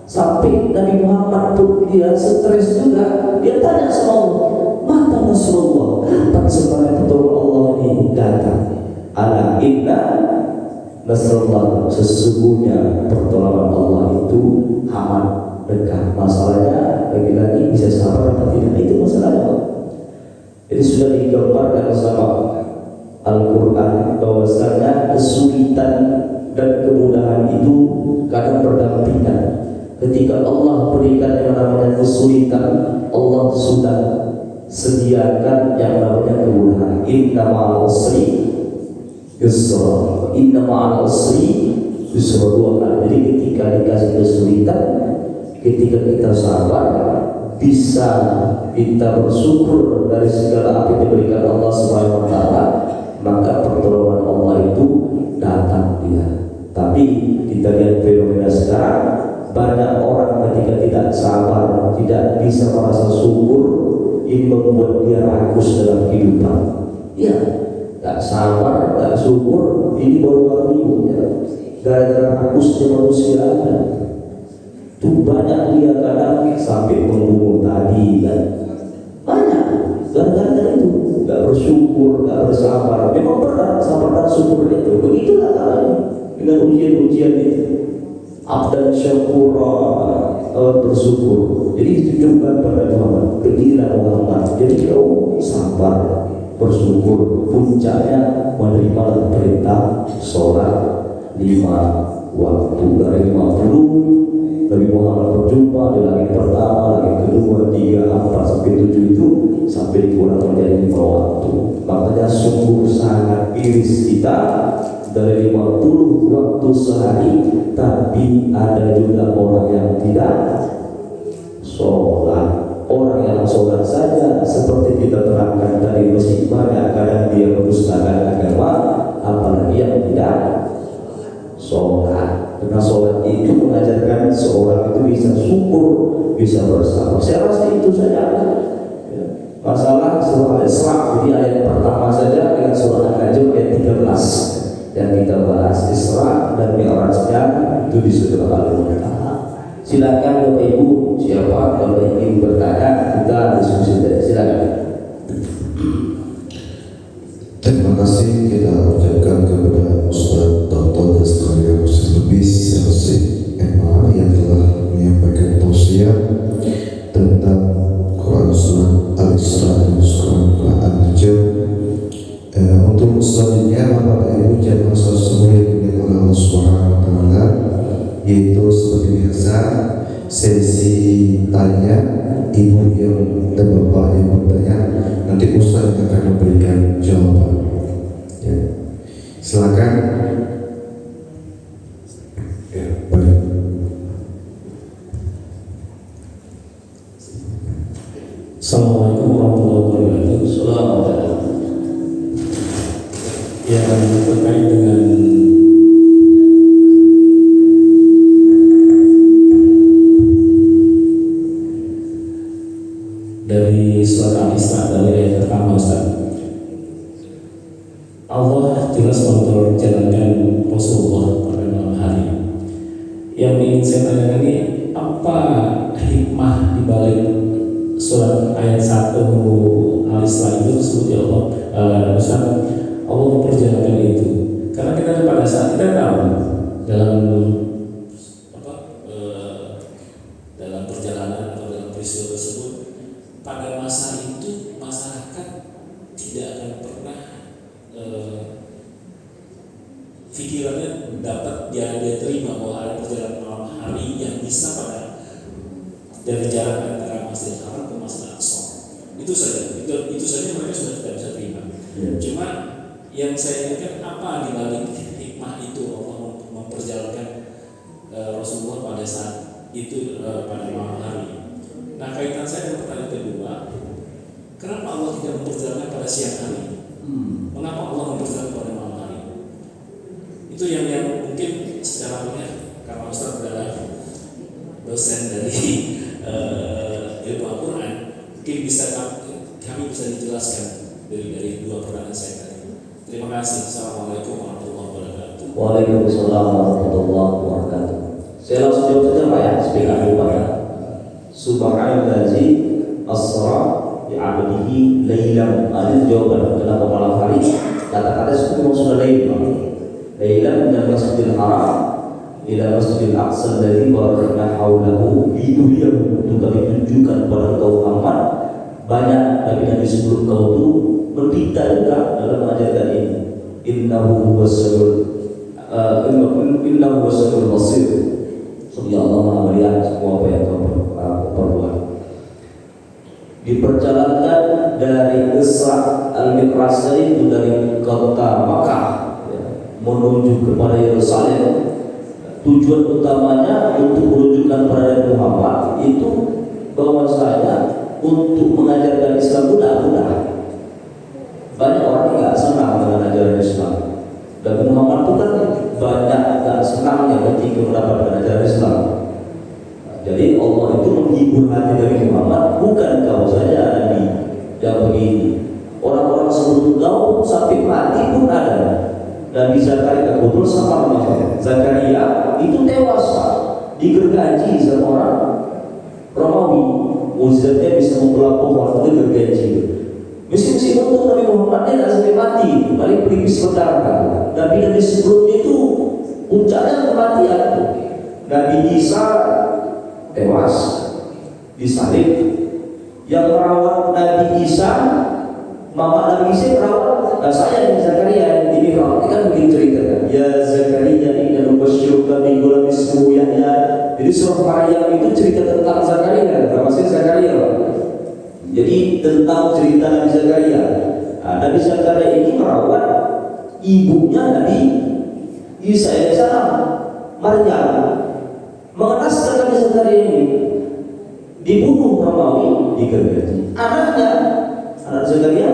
Sampai Nabi Muhammad pun dia stres juga. Dia tanya sama Allah, mata Nasrullah, kapan sebenarnya pertolongan Allah ini datang? Ala inna Nasrullah, sesungguhnya pertolongan Allah itu amat dekat. Masalahnya lagi-lagi bisa sabar atau tidak, itu masalahnya. Jadi sudah digambarkan sama Al-Quran bahwasanya kesulitan dan kemudahan itu kadang berdampingan. Ketika Allah berikan yang namanya kesulitan, Allah sudah sediakan yang namanya kemudahan. Inna ma'al usri yusra, inna ma'al usri yusra, dua kali. Jadi ketika dikasih kesulitan, ketika kita sabar, bisa kita bersyukur dari segala apa yang diberikan Allah Subhanahu wa taala, maka pertolongan Allah itu datang dia. Tapi kita lihat fenomena sekarang, banyak orang ketika tidak sabar, tidak bisa merasa syukur, ini membuat dia rakus dalam kehidupan. Ya, tak sabar, tak syukur, ini baru-baru ya. Gara-gara rakusnya manusia ada. Itu banyak dia kadang sampai membunuh tadi kan. Banyak gara-gara itu, gak bersyukur, gak bersabar. Memang berat sabar dan syukur itu. Begitulah caranya dengan ujian-ujian itu. Abdan syakura, bersyukur. Jadi itu juga pada Muhammad, berilah Muhammad. Jadi kau sabar, bersyukur. Puncaknya menerima perintah sholat 5 waktu dari 50. Nabi Muhammad berjumpa di langit pertama, langit kedua, 3, 4 sampai 7 itu sampai dikurang menjadi 5 waktu. Makanya syukur sangat iris kita. Dari 50 waktu sehari, tapi ada juga orang yang tidak sholat. Orang yang sholat saja seperti kita terangkan tadi, masih banyak kadang dia mendustakan agama, apalagi yang tidak sholat. Karena sholat itu mengajarkan seorang itu bisa syukur, bisa bersabar. Saya rasa itu saja. Masalah surah Al-Isra, jadi ayat pertama saja dengan surah An-Najm ayat 13 yang kita bahas, Isra dan Mi'rajnya itu di surah Al-Mu'minah. Silakan Bapak Ibu, siapa kalau ingin bertanya, kita diskusi saja. Silakan. Terima kasih kita ucapkan kepada Ustaz Dr. Dastri Muslim Baiklah Bapak Ibu jamaah saudara yang dimuliakan oleh Allah Subhanahu wa taala, yaitu seperti biasa sesi tanya ibu yang dan bapak yang bertanya, nanti Ustaz yang akan memberikan jawaban. Ya. Silakan. Ya, baik. Assalamualaikum warahmatullahi wabarakatuh. Assalamualaikum. Yang terkait dengan dari surat Al-Isra dari ayat pertama, Ustaz. Allah jelas memperjalankan Rasulullah pada malam hari. Yang ingin saya tanyakan ini, apa hikmah di balik surat ayat 1 Al-Isra itu tersebut, ya Allah, Ustaz, Allah memperjalankan itu karena kita pada saat kita tahu dalam dalam perjalanan atau dalam peristiwa tersebut, pada masa itu masyarakat tidak akan pernah pikirannya dapat dia terima bahwa ada perjalanan malam hari yang bisa pada dari jarak antara Masjidil Haram ke Masjidil Aqsa. Itu saja mereka sudah tidak bisa terima. Cuma yang saya ingatkan, apa di balik hikmah itu Allah memperjalankan Rasulullah pada saat itu pada malam hari. Nah, kaitan saya dengan pertanyaan kedua, kenapa Allah tidak memperjalankan pada siang hari? Mengapa Allah memperjalankan pada malam hari? Itu yang mungkin secara banyak, karena Ustaz adalah dosen dari ilmu Al-Quran, mungkin bisa kami bisa dijelaskan dari dua pertanyaan saya tadi. Terima kasih. Assalamualaikum warahmatullahi wabarakatuh. Waalaikumsalam warahmatullahi wabarakatuh. Saya langsung jawab saja Pak ya, speaker dulu Pak ya. Subhanallazi asra bi 'abdihi lailan. Ada jawaban kenapa malam hari? Kata-kata seperti maksudnya lailan. Lailan min Masjidil Haram ila Masjidil Aqsa alladzi barakna haulahu liduriyahu. Itu kami tunjukkan kepada kaum Muhammad banyak nabi-nabi sebelum kau itu berpinta juga dalam mengajarkan ini. Innahu wasyarul basir. Semoga Allah Maha melihat semua apa yang kau perbuat. Diperjalankan dari Isra al-Mi'raj itu dari kota Makkah ya, menuju kepada Yerusalem. Tujuan utamanya untuk menunjukkan kepada Muhammad itu bahwasanya untuk mengajarkan Islam mudah. Banyak orang yang gak senang dengan ajaran Islam, dan Muhammad itu kan banyak gak senangnya ketika mendapatkan ajaran Islam. Jadi Allah itu menghibur hati dari Muhammad, bukan kau saja Nabi yang begini. Orang-orang sebelum kau sampai mati pun ada. Nabi Zakaria betul sama namanya. Zakaria itu tewas Pak, digergaji sama orang Romawi. Mujizatnya bisa membelah pohon itu gergaji. Meskipun untuk Nabi Muhammad dia tidak sampai mati, paling pelipis sebentar kan. Nabi sebelumnya itu puncaknya kematian. Nabi Isa tewas disalib. Yang merawat Nabi Isa, mama Nabi Isa merawat. Nah saya di Zakaria ini kan begini ceritakan. Ya Zakaria inna nubasyyiruka bi ghulamin ismuhu Yahya. Jadi surah Maryam itu cerita tentang Zakaria, maksudnya Zakaria. Jadi tentang cerita Nabi Zakaria. Nabi Zakaria ini merawat ibunya Nabi Isa alaihissalam, Maryam. Mengenaskan Nabi Zakaria ini dibunuh Romawi, digergaji. Anaknya, anak Zakaria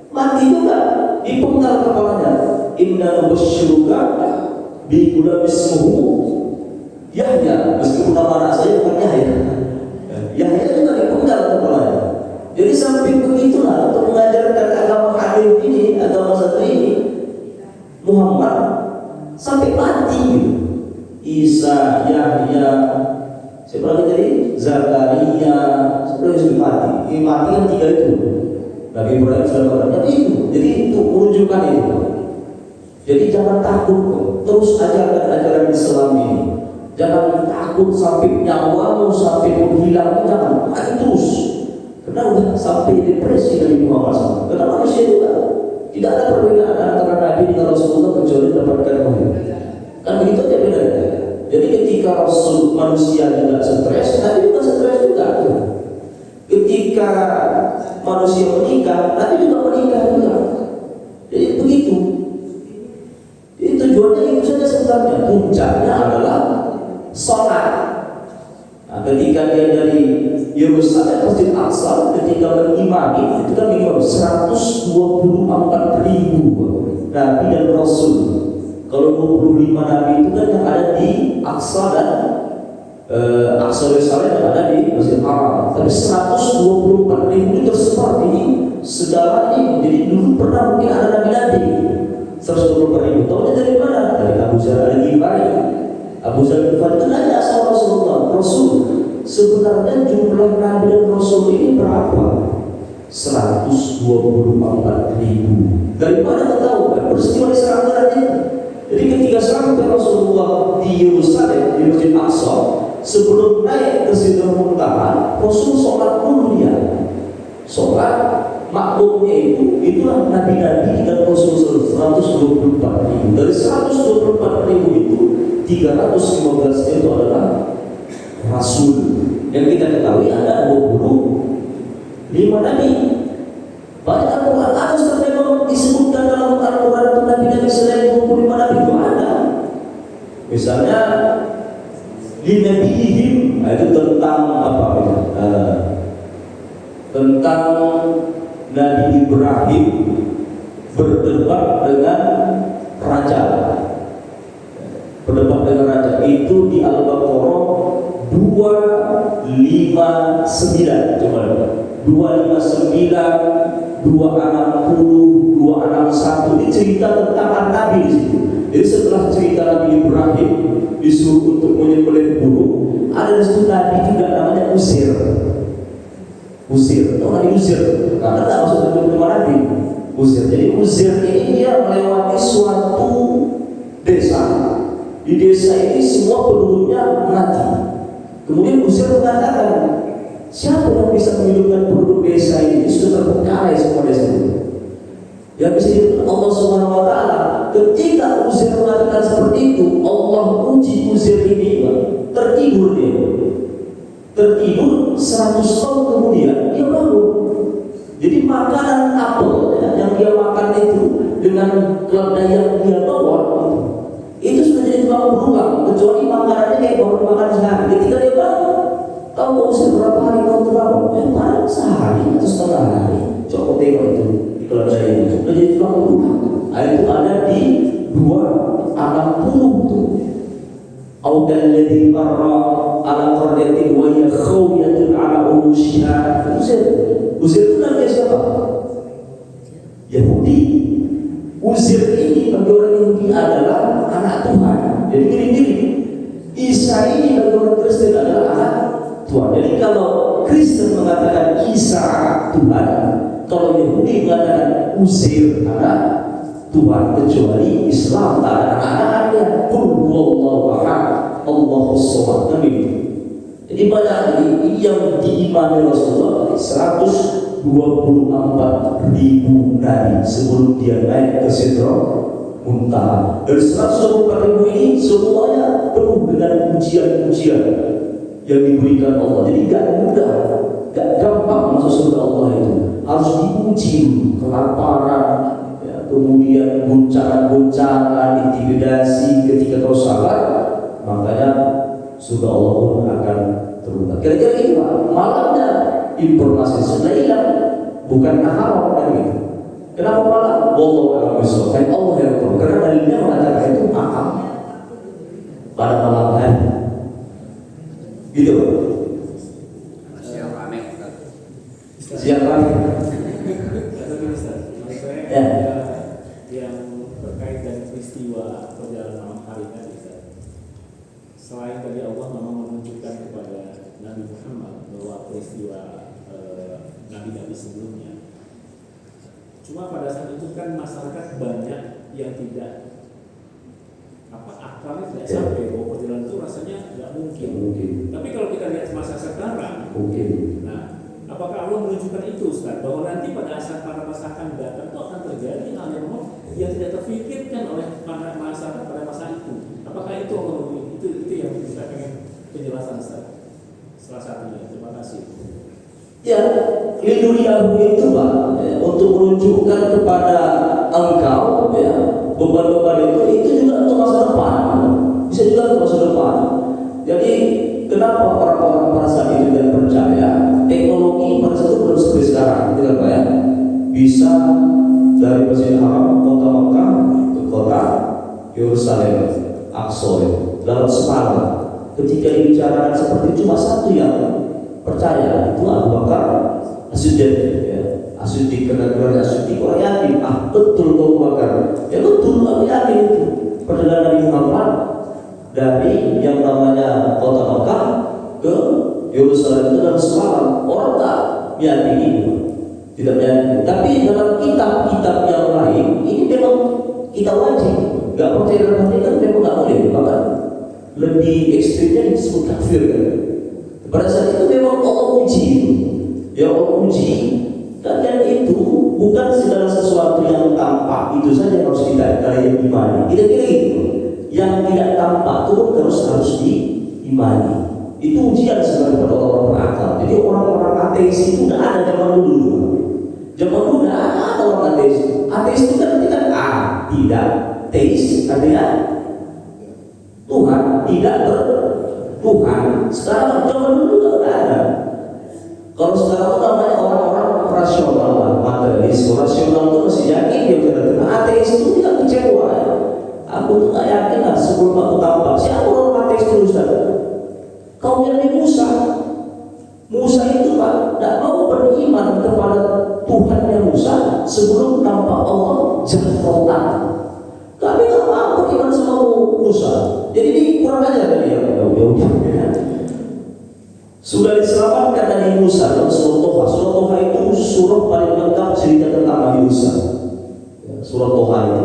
mati juga, dipenggal kepalanya. Inna nubasyyiruka bi ghulamin ismuhu Yahya. Meskipun nama anak saya bukan Yahya, Yahya juga dipenggal kepalanya. Jadi sampai begitulah untuk mengajarkan agama Hanif ini, agama satu ini, Muhammad sampai mati gitu. Isa, Yahya, siapa lagi tadi? Zakaria, sampai mati. Ini mati kan tiga itu. Nabi Ibrahim sudah itu. Jadi untuk menunjukkan itu. Jadi jangan takut, terus ajarkan ajaran Islam ini. Jangan takut sampai nyawamu sampai menghilang, jangan mati terus. Karena udah sampai depresi dari Muhammad SAW. Karena manusia juga Tidak ada perbedaan antara Nabi dengan Rasulullah kecuali dapatkan wahyu. Kan begitu aja bedanya. Jadi ketika Rasul manusia juga stres, Nabi juga stres juga. Ketika manusia menikah, Nabi juga menikah juga. Jadi begitu. Jadi tujuannya itu saja sebenarnya. Puncaknya adalah sholat. Nah, ketika dia dari Yerusalem Masjid Aqsa, ketika mengimami itu kan minimum 124.000 Nabi dan Rasul. Kalau 25 Nabi itu kan yang ada di Aqsa dan Aqsa Yerusalem yang ada di Masjid Haram. Tapi 124.000 itu tersebar di segala ini. Jadi dulu pernah mungkin ada Nabi-Nabi 124.000. Tahunya dari mana? Dari Abu Zar al-Ghifari. Abu Zar al-Ghifari itu nanya asal Rasulullah, Rasul, sebenarnya jumlah Nabi dan Rasul ini berapa? 124.000. Dari mana kita tahu? Peristiwa di serangkaian itu. Jadi ketika sampai Rasulullah di Yerusalem, di Masjid Aqsa, sebelum naik ke Sidratul Muntaha, Rasul sholat dulu dia. Sholat makmumnya itulah Nabi-Nabi dan Rasul 124.000. Dari 124.000 itu 315 itu adalah Rasul. Yang kita ketahui ada 25 Nabi. Banyak Al-Quran ada memang disebutkan dalam Al-Quran itu Nabi-Nabi selain 25 Nabi itu ada. Misalnya di Nabiyihim, itu tentang apa? Tentang Nabi Ibrahim berdebat dengan raja. Berdebat dengan raja itu di Al-Baqarah 259. Coba 259, 260, 261 ini cerita tentang Nabi di situ. Jadi setelah cerita Nabi Ibrahim disuruh untuk menyembelih burung, ada di situ Nabi juga namanya Uzir. Uzir, atau Nabi Uzir, karena tak masuk dalam Nabi Uzir. Jadi Uzir ini dia melewati suatu desa. Di desa ini semua penduduknya mati. Kemudian Uzir mengatakan, siapa yang bisa menghidupkan penduduk desa ini? Sudah terbengkalai semua desa itu. Yang bisa dihidupkan Allah Subhanahu Wa Taala. Ketika Uzir mengatakan seperti itu, Allah uji Uzir ini, tertidur dia. Tertidur 100 tahun kemudian dia bangun. Jadi makanan apel yang dia makan itu dengan keledai yang dia bawa itu sudah jadi tukang berulang, kecuali makanannya kayak baru makan sehari. Ketika dia bangun, tahu nggak usah berapa hari kamu terbangun? Paling sehari atau setengah hari. Coba tengok itu keledai itu sudah jadi tukang berulang. Itu ada di 260 tuh. Audal ladzi marra ala qaryatin wa hiya khawiyatun ala urushiha. Uzir itu namanya siapa? Yahudi. Uzir ini bagi orang Yahudi adalah anak Tuhan. Jadi mirip-mirip. Isa ini bagi orang Kristen adalah anak Tuhan. Jadi kalau Kristen mengatakan Isa anak Tuhan, kalau Yahudi mengatakan Uzir anak Tuhan, kecuali Islam tak ada anak-anaknya. Qul huwallahu ahad, Allahus samad. Kan begitu. Jadi banyak yang diimani Rasulullah 124.000 Nabi sebelum dia naik ke Sidratul Muntaha. Dari 124.000 ini semuanya penuh dengan ujian-ujian yang diberikan Allah. Jadi gak mudah, gak gampang masuk surga Allah itu. Harus diuji, kelaparan, kemudian goncangan-goncangan, intimidasi ketika kau sabar, makanya surga Allah pun akan terbuka. Kira-kira itu Pak, malamnya informasi sudah hilang, bukan haram kan gitu. Kenapa malam? Wallahu a'lam bishawab. Kan Allah yang tahu. Karena dalilnya mengatakan itu akal pada malam hari. Gitu Pak. Siang rame. Siang rame. Ya. Yang terkait dengan peristiwa perjalanan malam hari tadi, selain tadi Allah memang menunjukkan kepada Nabi Muhammad bahwa peristiwa nabi-nabi sebelumnya. Cuma pada saat itu kan masyarakat banyak yang tidak akalnya tidak sampai bahwa perjalanan itu rasanya nggak mungkin. Tapi kalau kita lihat masa sekarang, mungkin. nah Apakah Allah menunjukkan itu, Ustaz? Bahwa nanti pada saat para masa akan datang itu akan terjadi hal yang tidak terfikirkan oleh para masyarakat pada masa itu. Apakah itu Allah? Itu yang kita pengen penjelasan, Ustaz. Salah satunya. Terima kasih. Ya, liduriahu itu Pak, ya, untuk menunjukkan kepada engkau ya, beban-beban itu juga untuk masa depan. Bisa juga untuk masa depan. Jadi kenapa orang-orang pada saat itu tidak percaya? Teknologi pada saat itu belum seperti sekarang, tidak Pak ya? Bisa dari Masjidil Haram, kota Makkah ke kota Yerusalem, Aqsa dalam semalam. Ketika dibicarakan seperti cuma satu yang percaya, itu Abu Bakar As-Siddiq ya. As-Siddiq karena gelarnya As-Siddiq, orang yakin, betul Abu Bakar. Ya betul, aku yakin itu. Perjalanan Nabi Muhammad dari yang namanya kota Makkah ke Yerusalem itu dalam semalam. Orang tak meyakini, tidak meyakini. Tapi dalam kitab-kitab yang lain ini memang kita wajib. Gak percaya dalam hati kan memang gak boleh. Bahkan lebih ekstrimnya disebut kafir kan. Pada saat itu memang Allah uji itu. Ya Allah uji. Dan yang itu bukan segala sesuatu yang tampak itu saja yang harus kita yang imani. Kira-kira itu. Yang tidak tampak itu harus diimani. Itu ujian sebenarnya pada orang berakal. Jadi orang-orang ateis itu tidak ada zaman dulu. Zaman dulu tidak ada orang ateis. Ateis itu kan tidak teis, artinya Tuhan tidak bertuhan. Sekarang zaman dulu tidak ada. Kalau sekarang itu namanya orang-orang rasional, materialis. Rasional itu masih yakin dia benar. Ateis itu tidak kecewa. Aku tuh nggak yakin lah sebelum aku tampak. Siapa orang ateis itu Ustaz? Kaum Nabi Musa. Musa itu Pak tidak mau beriman kepada Tuhannya Musa sebelum nampak Allah jahrotan. Kami nggak mau beriman sama Musa. Jadi ini kurang aja dari yang sudah diselamatkan dari Musa dalam surah Toha. Surah Toha itu surah paling lengkap cerita tentang Nabi Musa. Surah Toha itu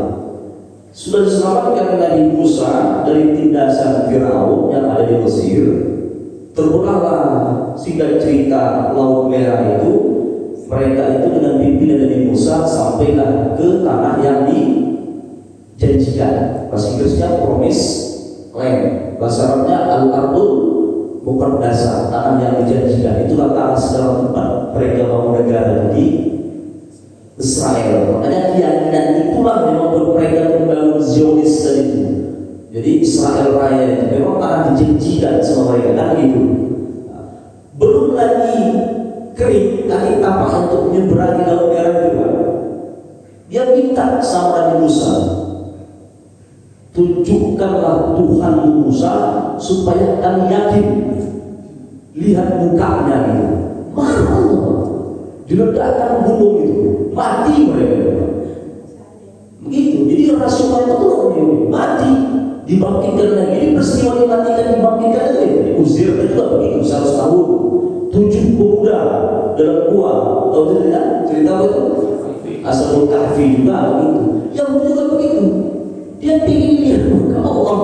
sudah diselamatkan dari Musa dari tindasan Firaun yang ada di Mesir. Terbelahlah singkat cerita Laut Merah itu, mereka itu dengan pimpinan Nabi Musa sampailah ke tanah yang dijanjikan. Bahasa Inggrisnya promise land, bahasa Arabnya al-ardul muqaddasah, tanah yang dijanjikan. Itulah tanah segala tempat mereka bangun negara di Israel. Makanya keyakinan itulah yang membuat mereka membangun Zionis tadi itu. Jadi Israel Raya itu memang tanah dijanjikan sama mereka kan gitu. Belum lagi kering kaki tapak untuk menyeberangi Laut Merah juga. Dia minta sama Nabi Musa, tunjukkanlah Tuhan Musa supaya kami yakin. Lihat mukanya itu, marah tuh, diledakkan gunung itu, mati mereka. Begitu. Jadi rasional itu mati. Dibangkitkan lagi, ini peristiwa dimatikan dibangkitkan lagi. Uzir juga begitu, 100 tahun. 7 pemuda dalam gua, tahu tidak? Cerita itu Ashabul Kahfi juga begitu. Yang juga begitu. Dia ingin lihat muka Allah.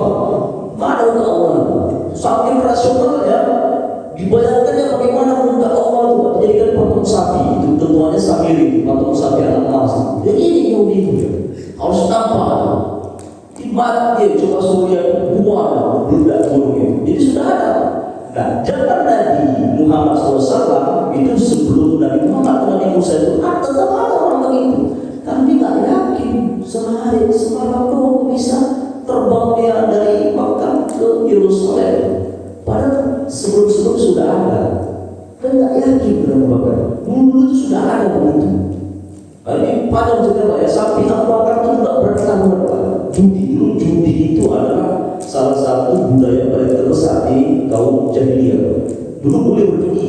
Mana muka Allah? Saking rasional ya. Dibayangkannya bagaimana muka Allah itu dijadikan patung sapi. Itu tentuannya Samiri, patung sapi anak emas. Jadi ini Yahudi itu harus nampak. Dimana dia coba suruh dia buang meledak gunung itu. Jadi sudah ada. Nah, zaman Nabi Muhammad SAW itu sebelum Nabi Muhammad Nabi Musa itu tetap ada orang begitu. Tapi tak yakin sehari semalam doang bisa terbang dia dari Makkah ke Yerusalem. Padahal sebelum sudah ada. Dan tak yakin benar Bakar. Dulu itu sudah ada begitu. Ini pada juga ya sampai Abu Bakar itu juga bertanggung judi itu adalah salah satu budaya paling terbesar di kaum jahiliyah. Dulu boleh berjudi.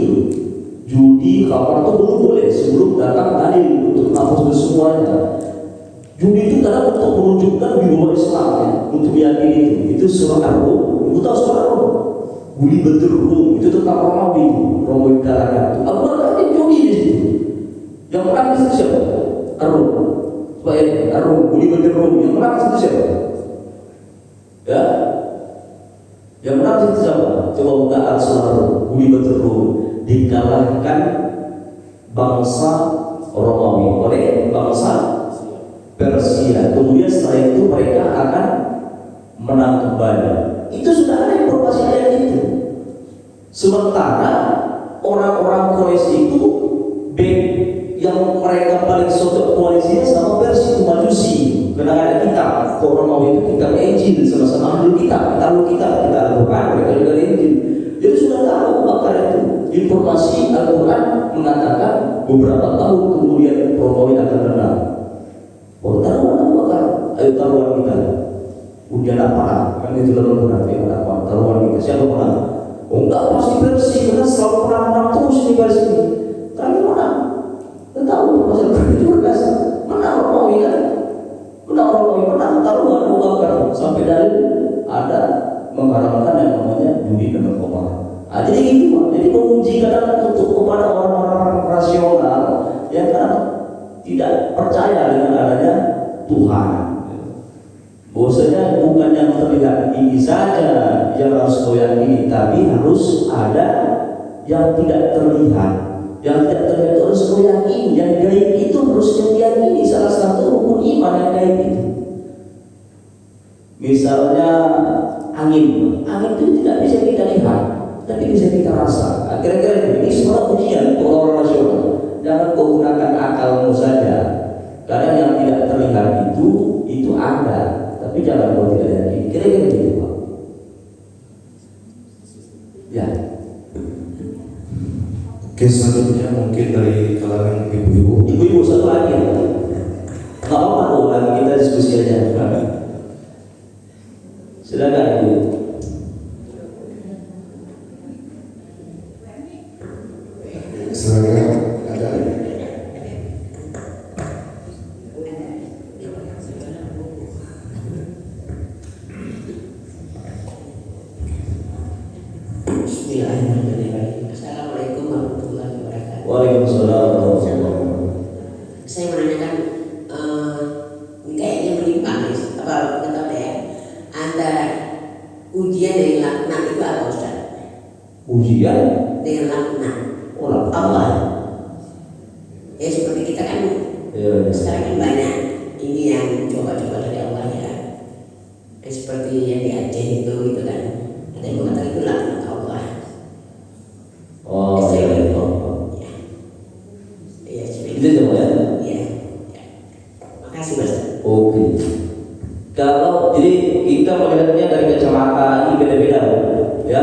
Judi khamar itu dulu boleh sebelum datang dalil untuk menghapus semuanya. Judi itu kadang untuk menunjukkan wibawa Islam ya, untuk meyakini itu surah Ar-Rum. Ibu tahu surah Ar-Rum? Guli Bedrum itu tentang Romawi di kalangan. Abu Bakar itu judi di situ. Yang menang itu siapa? Ar-Rum. Baik, Ar-Rum, Guli Bedrum yang menang itu siapa? Ya, yang menang itu siapa? Coba buka Al-Surah Guli Bedrum dikalahkan bangsa Romawi oleh bangsa Persia. Kemudian setelah itu mereka akan menang kembali. Itu sudah ada informasi ayat itu. Sementara orang-orang Quraisy itu yang mereka paling cocok koalisinya sama Persia itu Majusi. Karena ada kitab Romawi itu kitab Injil, sama-sama ahli kitab, kita Al-Quran, mereka juga Injil. Jadi sudah tahu bakal itu informasi Al-Quran mengatakan beberapa tahun kemudian Romawi akan menang. Taruhan bakal, ayo taruhan kita. Ujian apa? Kan itu dalam Al-Quran, apa? Taruhan kita siapa menang? Oh enggak, pasti Persia, karena selalu menang terus di Persia ini. Kami menang. Kita tahu informasi Al-Quran itu berkasa. Menang Romawi kan? Menang taruhan bakal sampai dari ada mengharamkan yang namanya judi dan narkoba. Jadi gitu Pak. Jadi menguji kadang untuk kepada orang-orang rasional yang kadang tidak percaya dengan adanya Tuhan. Bahwasanya bukan yang terlihat ini saja yang harus kau yakini, tapi harus ada yang tidak terlihat. Yang tidak terlihat itu harus kau yakini. Yang gaib itu harus diyakini. Salah satu rukun iman yang gaib itu. Misalnya angin itu tidak bisa kita lihat, tapi bisa kita rasa. Kira-kira ini semua ujian untuk orang rasional. Jangan kau gunakan akalmu saja. Karena yang tidak terlihat itu ada, tapi jangan kau tidak yakin. Kira-kira gitu Pak. Ya. Oke, selanjutnya mungkin dari kalangan ibu-ibu. Ibu-ibu satu lagi. Nggak apa-apa lagi kita diskusi aja. Silakan Ibu. Silakan ada. Bismillahirrahmanirrahim. Assalamualaikum warahmatullahi wabarakatuh. Waalaikumsalam warahmatullahi wabarakatuh. Saya menanyakan ini kayaknya menimpang apa betul ya, antara ujian dengan laknat itu apa Ustaz? Ujian Dengan laknat orang Allah. Ya seperti kita kan sekarang kan banyak ini yang coba-coba dari Allah ya. Seperti yang di Aceh itu gitu kan. Ada yang mengatakan itu laknat Allah. Iya, itu semua ya. Iya. Makasih Mas. Oke. Kalau jadi kita melihatnya dari kacamata ini beda-beda, ya.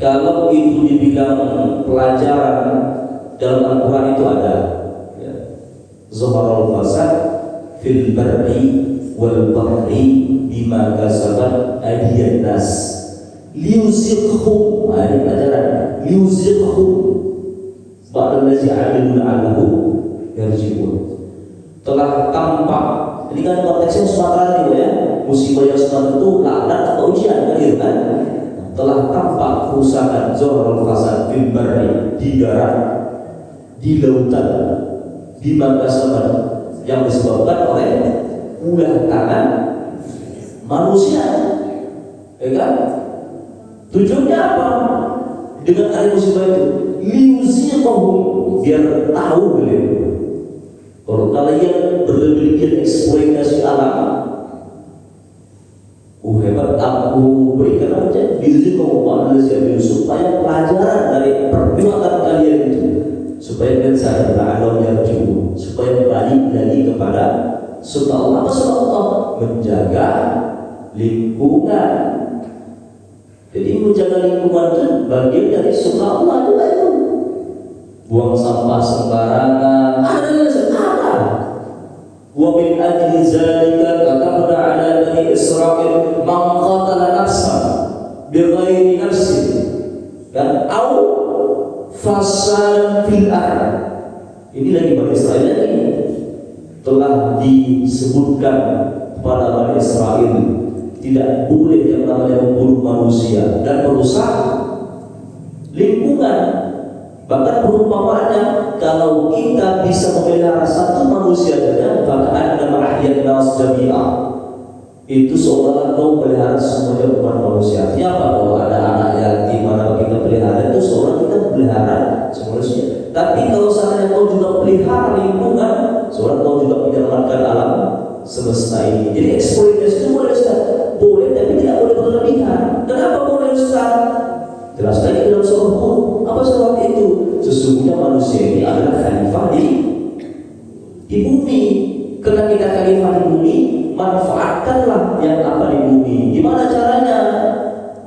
Kalau itu dibilang pelajaran dalam Al-Quran itu ada, ya. Zaharul fasad fil barri wal bahri bima kasabat aydiyun nas liyuziqhum. Ini pelajaran liyuziqhum ba'da allazi 'amilu la'allahum yarji'un. Telah tampak, ini kan konteksnya Sumatera nih ya, musibah yang Sumatera itu laknat atau ujian kan gitu kan. Telah tampak kerusakan zaharul fasad fil barri, di darat, di lautan, di makasaban, yang disebabkan oleh ulah tangan manusia, ya kan? Tujuannya apa? Dengan ada musibah itu liuziqahum, biar tahu beliau. Kalau kalian berlebihan eksploitasi alam, hebat, aku berikan aja liuziqahum supaya pelajaran dari perbuatan kalian itu, supaya kalian sadar Allah yarji'un, supaya balik lagi kepada surga Allah. Apa surga Allah? Menjaga lingkungan. Jadi menjaga lingkungan itu bagian dari surga Allah juga itu. Buang sampah sembarangan, ada. Wa min ajli zalika katabna ala bani Israil man qatala nafsan bighairi nafsin dan au fasadan fil ardh. Ini lagi Bani Israil lagi telah disebutkan kepada Bani Israil tidak boleh yang namanya membunuh manusia dan merusak lingkungan. Bahkan perumpamaannya, kalau kita bisa memelihara satu manusia saja, bahkan ada ma'ahyan nas jami'ah, itu seolah kau pelihara semuanya umat manusia. Artinya apa? Kalau ada anak yatim, mana kita pelihara, itu seolah kita pelihara semua manusia. Tapi kalau seandainya kau juga pelihara lingkungan, soalnya kau juga menyelamatkan alam semesta ini. Jadi eksploitasi itu boleh Ustaz, boleh tapi tidak boleh berlebihan. Kenapa boleh Ustaz? Jelas lagi dalam surah Hud. Apa surah itu? Sesungguhnya manusia ini adalah khalifah di bumi. Karena kita khalifah di bumi, manfaatkanlah yang apa di bumi. Gimana caranya?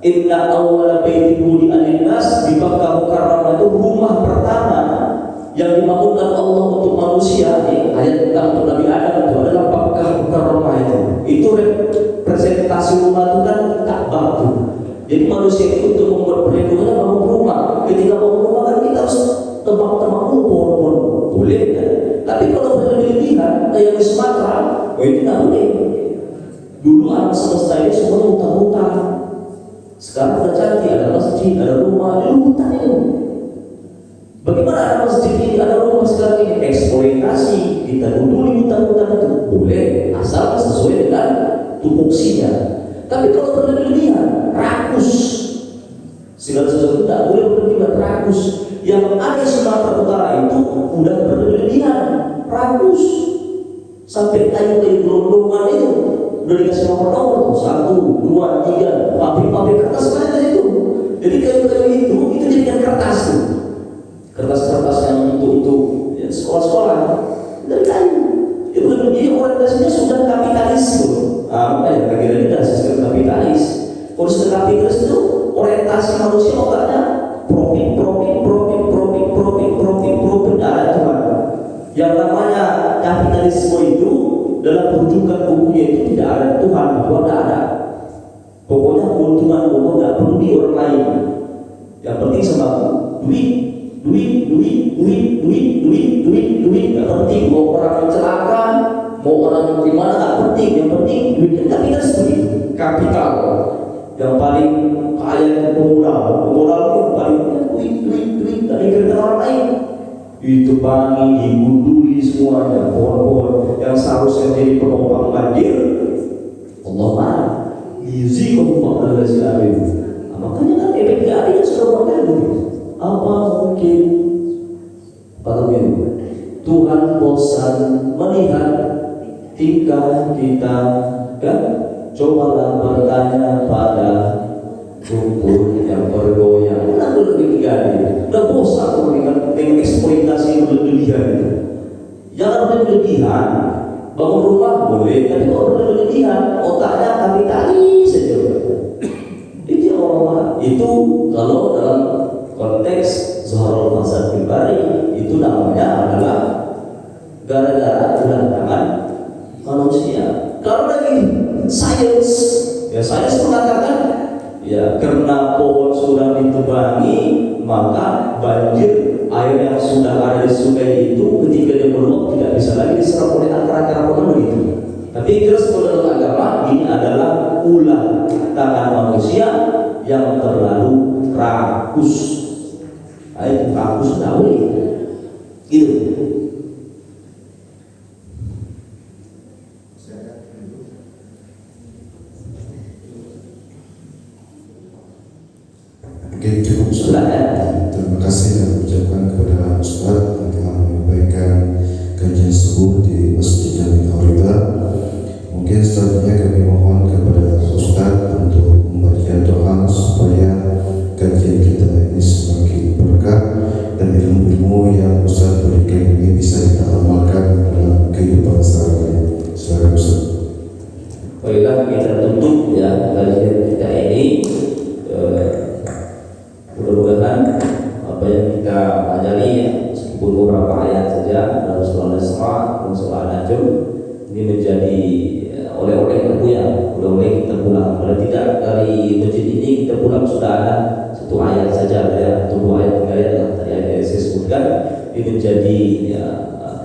Inna awwala baiti wudi'a lin-nas bi Makkah Mukarramah, itu rumah pertama yang dibangunkan Allah untuk manusia. Ayat tentang Nabi Adam itu adalah Makkah Mukarramah itu. Itu representasi rumah itu kan Ka'bah itu. Jadi manusia itu untuk membuat perlindungan bangun rumah. Ketika bangun rumah kan kita harus tebak-tebak pohon-pohon, boleh kan? Tapi kalau berlebihan kayak di Sumatera, itu nggak boleh. Dulu alam semesta ini semua hutan-hutan. Sekarang sudah cantik, ada masjid, ada rumah, ada hutan itu. Bagaimana ada masjid ini, ada rumah sekarang ini? Eksploitasi, kita duduk di hutan-hutan itu boleh, asal sesuai dengan tupoksinya. Tapi kalau berlebihan, rakus. Segala sesuatu tidak boleh berlebihan, rakus. Yang ada di Sumatera Utara itu udah berlebihan, rakus. Sampai kayu-kayu gelondongan itu udah dikasih nomor-nomor tuh, 1, 2, 3, pabrik-pabrik kertas mana itu. Jadi kayu-kayu itu jadikan kertas tuh, kertas-kertas yang untuk ya, sekolah-sekolah dari kayu. Itu jadi orientasinya sudah kapitalis tuh. Makanya kira-kira ini adalah sistem kapitalis. Kalau sistem kapitalis itu orientasi manusia otaknya profit, tidak ada Tuhan. Yang namanya kapitalisme itu dalam rujukan bukunya itu tidak ada Tuhan, bahwa tidak ada. Pokoknya keuntungan pokok tidak perlu di orang lain. Yang penting sama duit. Tidak penting mau orang celaka, mau orang gimana, tidak penting. Yang penting duit. Kapitalis begitu. Kapital yang paling kaya itu modal yang paling duit dari kereta orang lain. Itu bangi, digunduli semuanya, pohon-pohon yang seharusnya jadi penopang banjir. Allah marah. Yuzikum faqad al-amin. Makanya kan efek jadinya sudah berkali. Apa mungkin Tuhan bosan melihat tingkah kita? Kan? Cobalah bertanya pada rumput yang bergoyang. Udah berlebihan, udah bosan dengan eksploitasi berlebihan itu. Jangan berlebihan. Bangun rumah boleh, tapi kalau berlebihan, otaknya kapitalis saja. Itu orang itu kalau dalam konteks Zuharul Fasad Bari itu namanya adalah gara-gara tangan manusia. Kalau lagi sains, ya sains mengatakan ya karena pohon sudah ditubangi, maka banjir air yang sudah ada di sungai itu ketika dia meluap tidak bisa lagi diserap oleh akar-akar pohon begitu. Tapi jelas dalam agama ini adalah ulah tangan manusia yang terlalu rakus. Itu rakus tidak boleh. Gitu. Oke, cukup Ustaz. Terima kasih dan ucapkan kepada Ustaz yang telah menyampaikan kajian subuh di Masjid Jami Al-Rida. Mungkin selanjutnya kami mohon kepada Ustaz untuk membaca doa supaya kajian kita ini semakin berkah dan ilmu-ilmu yang Ustaz berikan ini bisa kita amalkan dalam kehidupan sehari-hari. Silakan Ustaz. Baiklah, kita tutup ya kajian kita ini. Mudah-mudahan apa yang kita pelajari ya, meskipun beberapa ayat saja dalam surah Al-Isra dan surah An-Najm ini menjadi oleh-oleh kita ya, oleh-oleh kita pulang. Kalau tidak dari masjid ini kita pulang sudah ada satu ayat saja ya, atau 2 ayat, 3 ayat lah tadi yang saya sebutkan. Ini menjadi ya,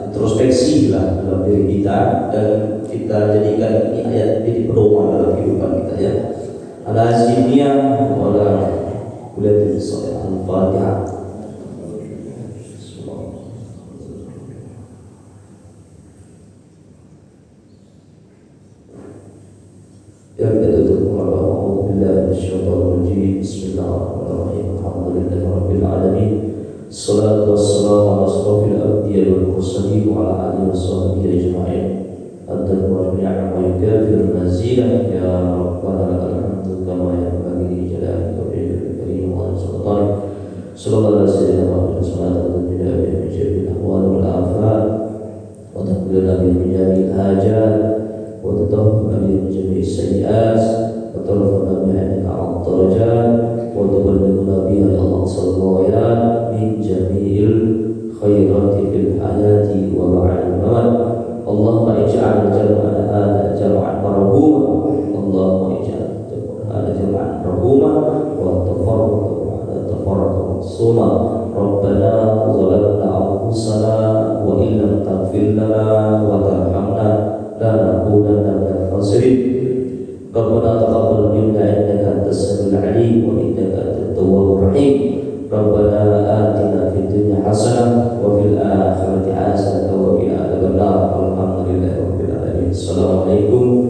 introspeksi lah dalam diri kita dan kita jadikan ini ayat jadi pedoman dalam kehidupan kita ya. Ada hasilnya wala kuliah surah Al-Fatihah. Ya kita tutup Bismillahirrahmanirrahim. Bismillahirrahmanirrahim. Alhamdulillahirabbil alamin. Salatu wassalamu ala asrofil anbiya wal mursalin wa ala alihi wa sahbihi ajma'in. Adhan wa ni'ma wa yukafir mazidah ya Rabbana lakal hamdu kama yanbaghi li jalali wajhikal karim wa sultanik. Sallallahu alaihi wasallam wa sallallahu alaihi wa sallam ahwal wal afat wa taqbilna bi jami'il hajat wa tatahhamna bi jami'is sayyi'at wa tarfa'na bi 'indika 'ala darajat wa tuballighuna biha ya Allah sallallahu min jami'il khairati fil hayati wa ba'dal mamat. Allahumma ij'al jam'ana hadha jam'an marhuma. Allahumma ij'al jam'ana hadha jam'an marhuma wa tafarraqna maksuma. Rabbana zalamna anfusana wa in lam taghfir lana wa tarhamna lanakunanna minal khasirin. Rabbana taqabbal minna innaka antas samiul 'alim wa innaka antat tawwabur rahim. Rabbana atina fid dunya hasanah wa fil akhirati hasanah wa qina adzabannar. Alhamdulillahirabbil alamin. Assalamualaikum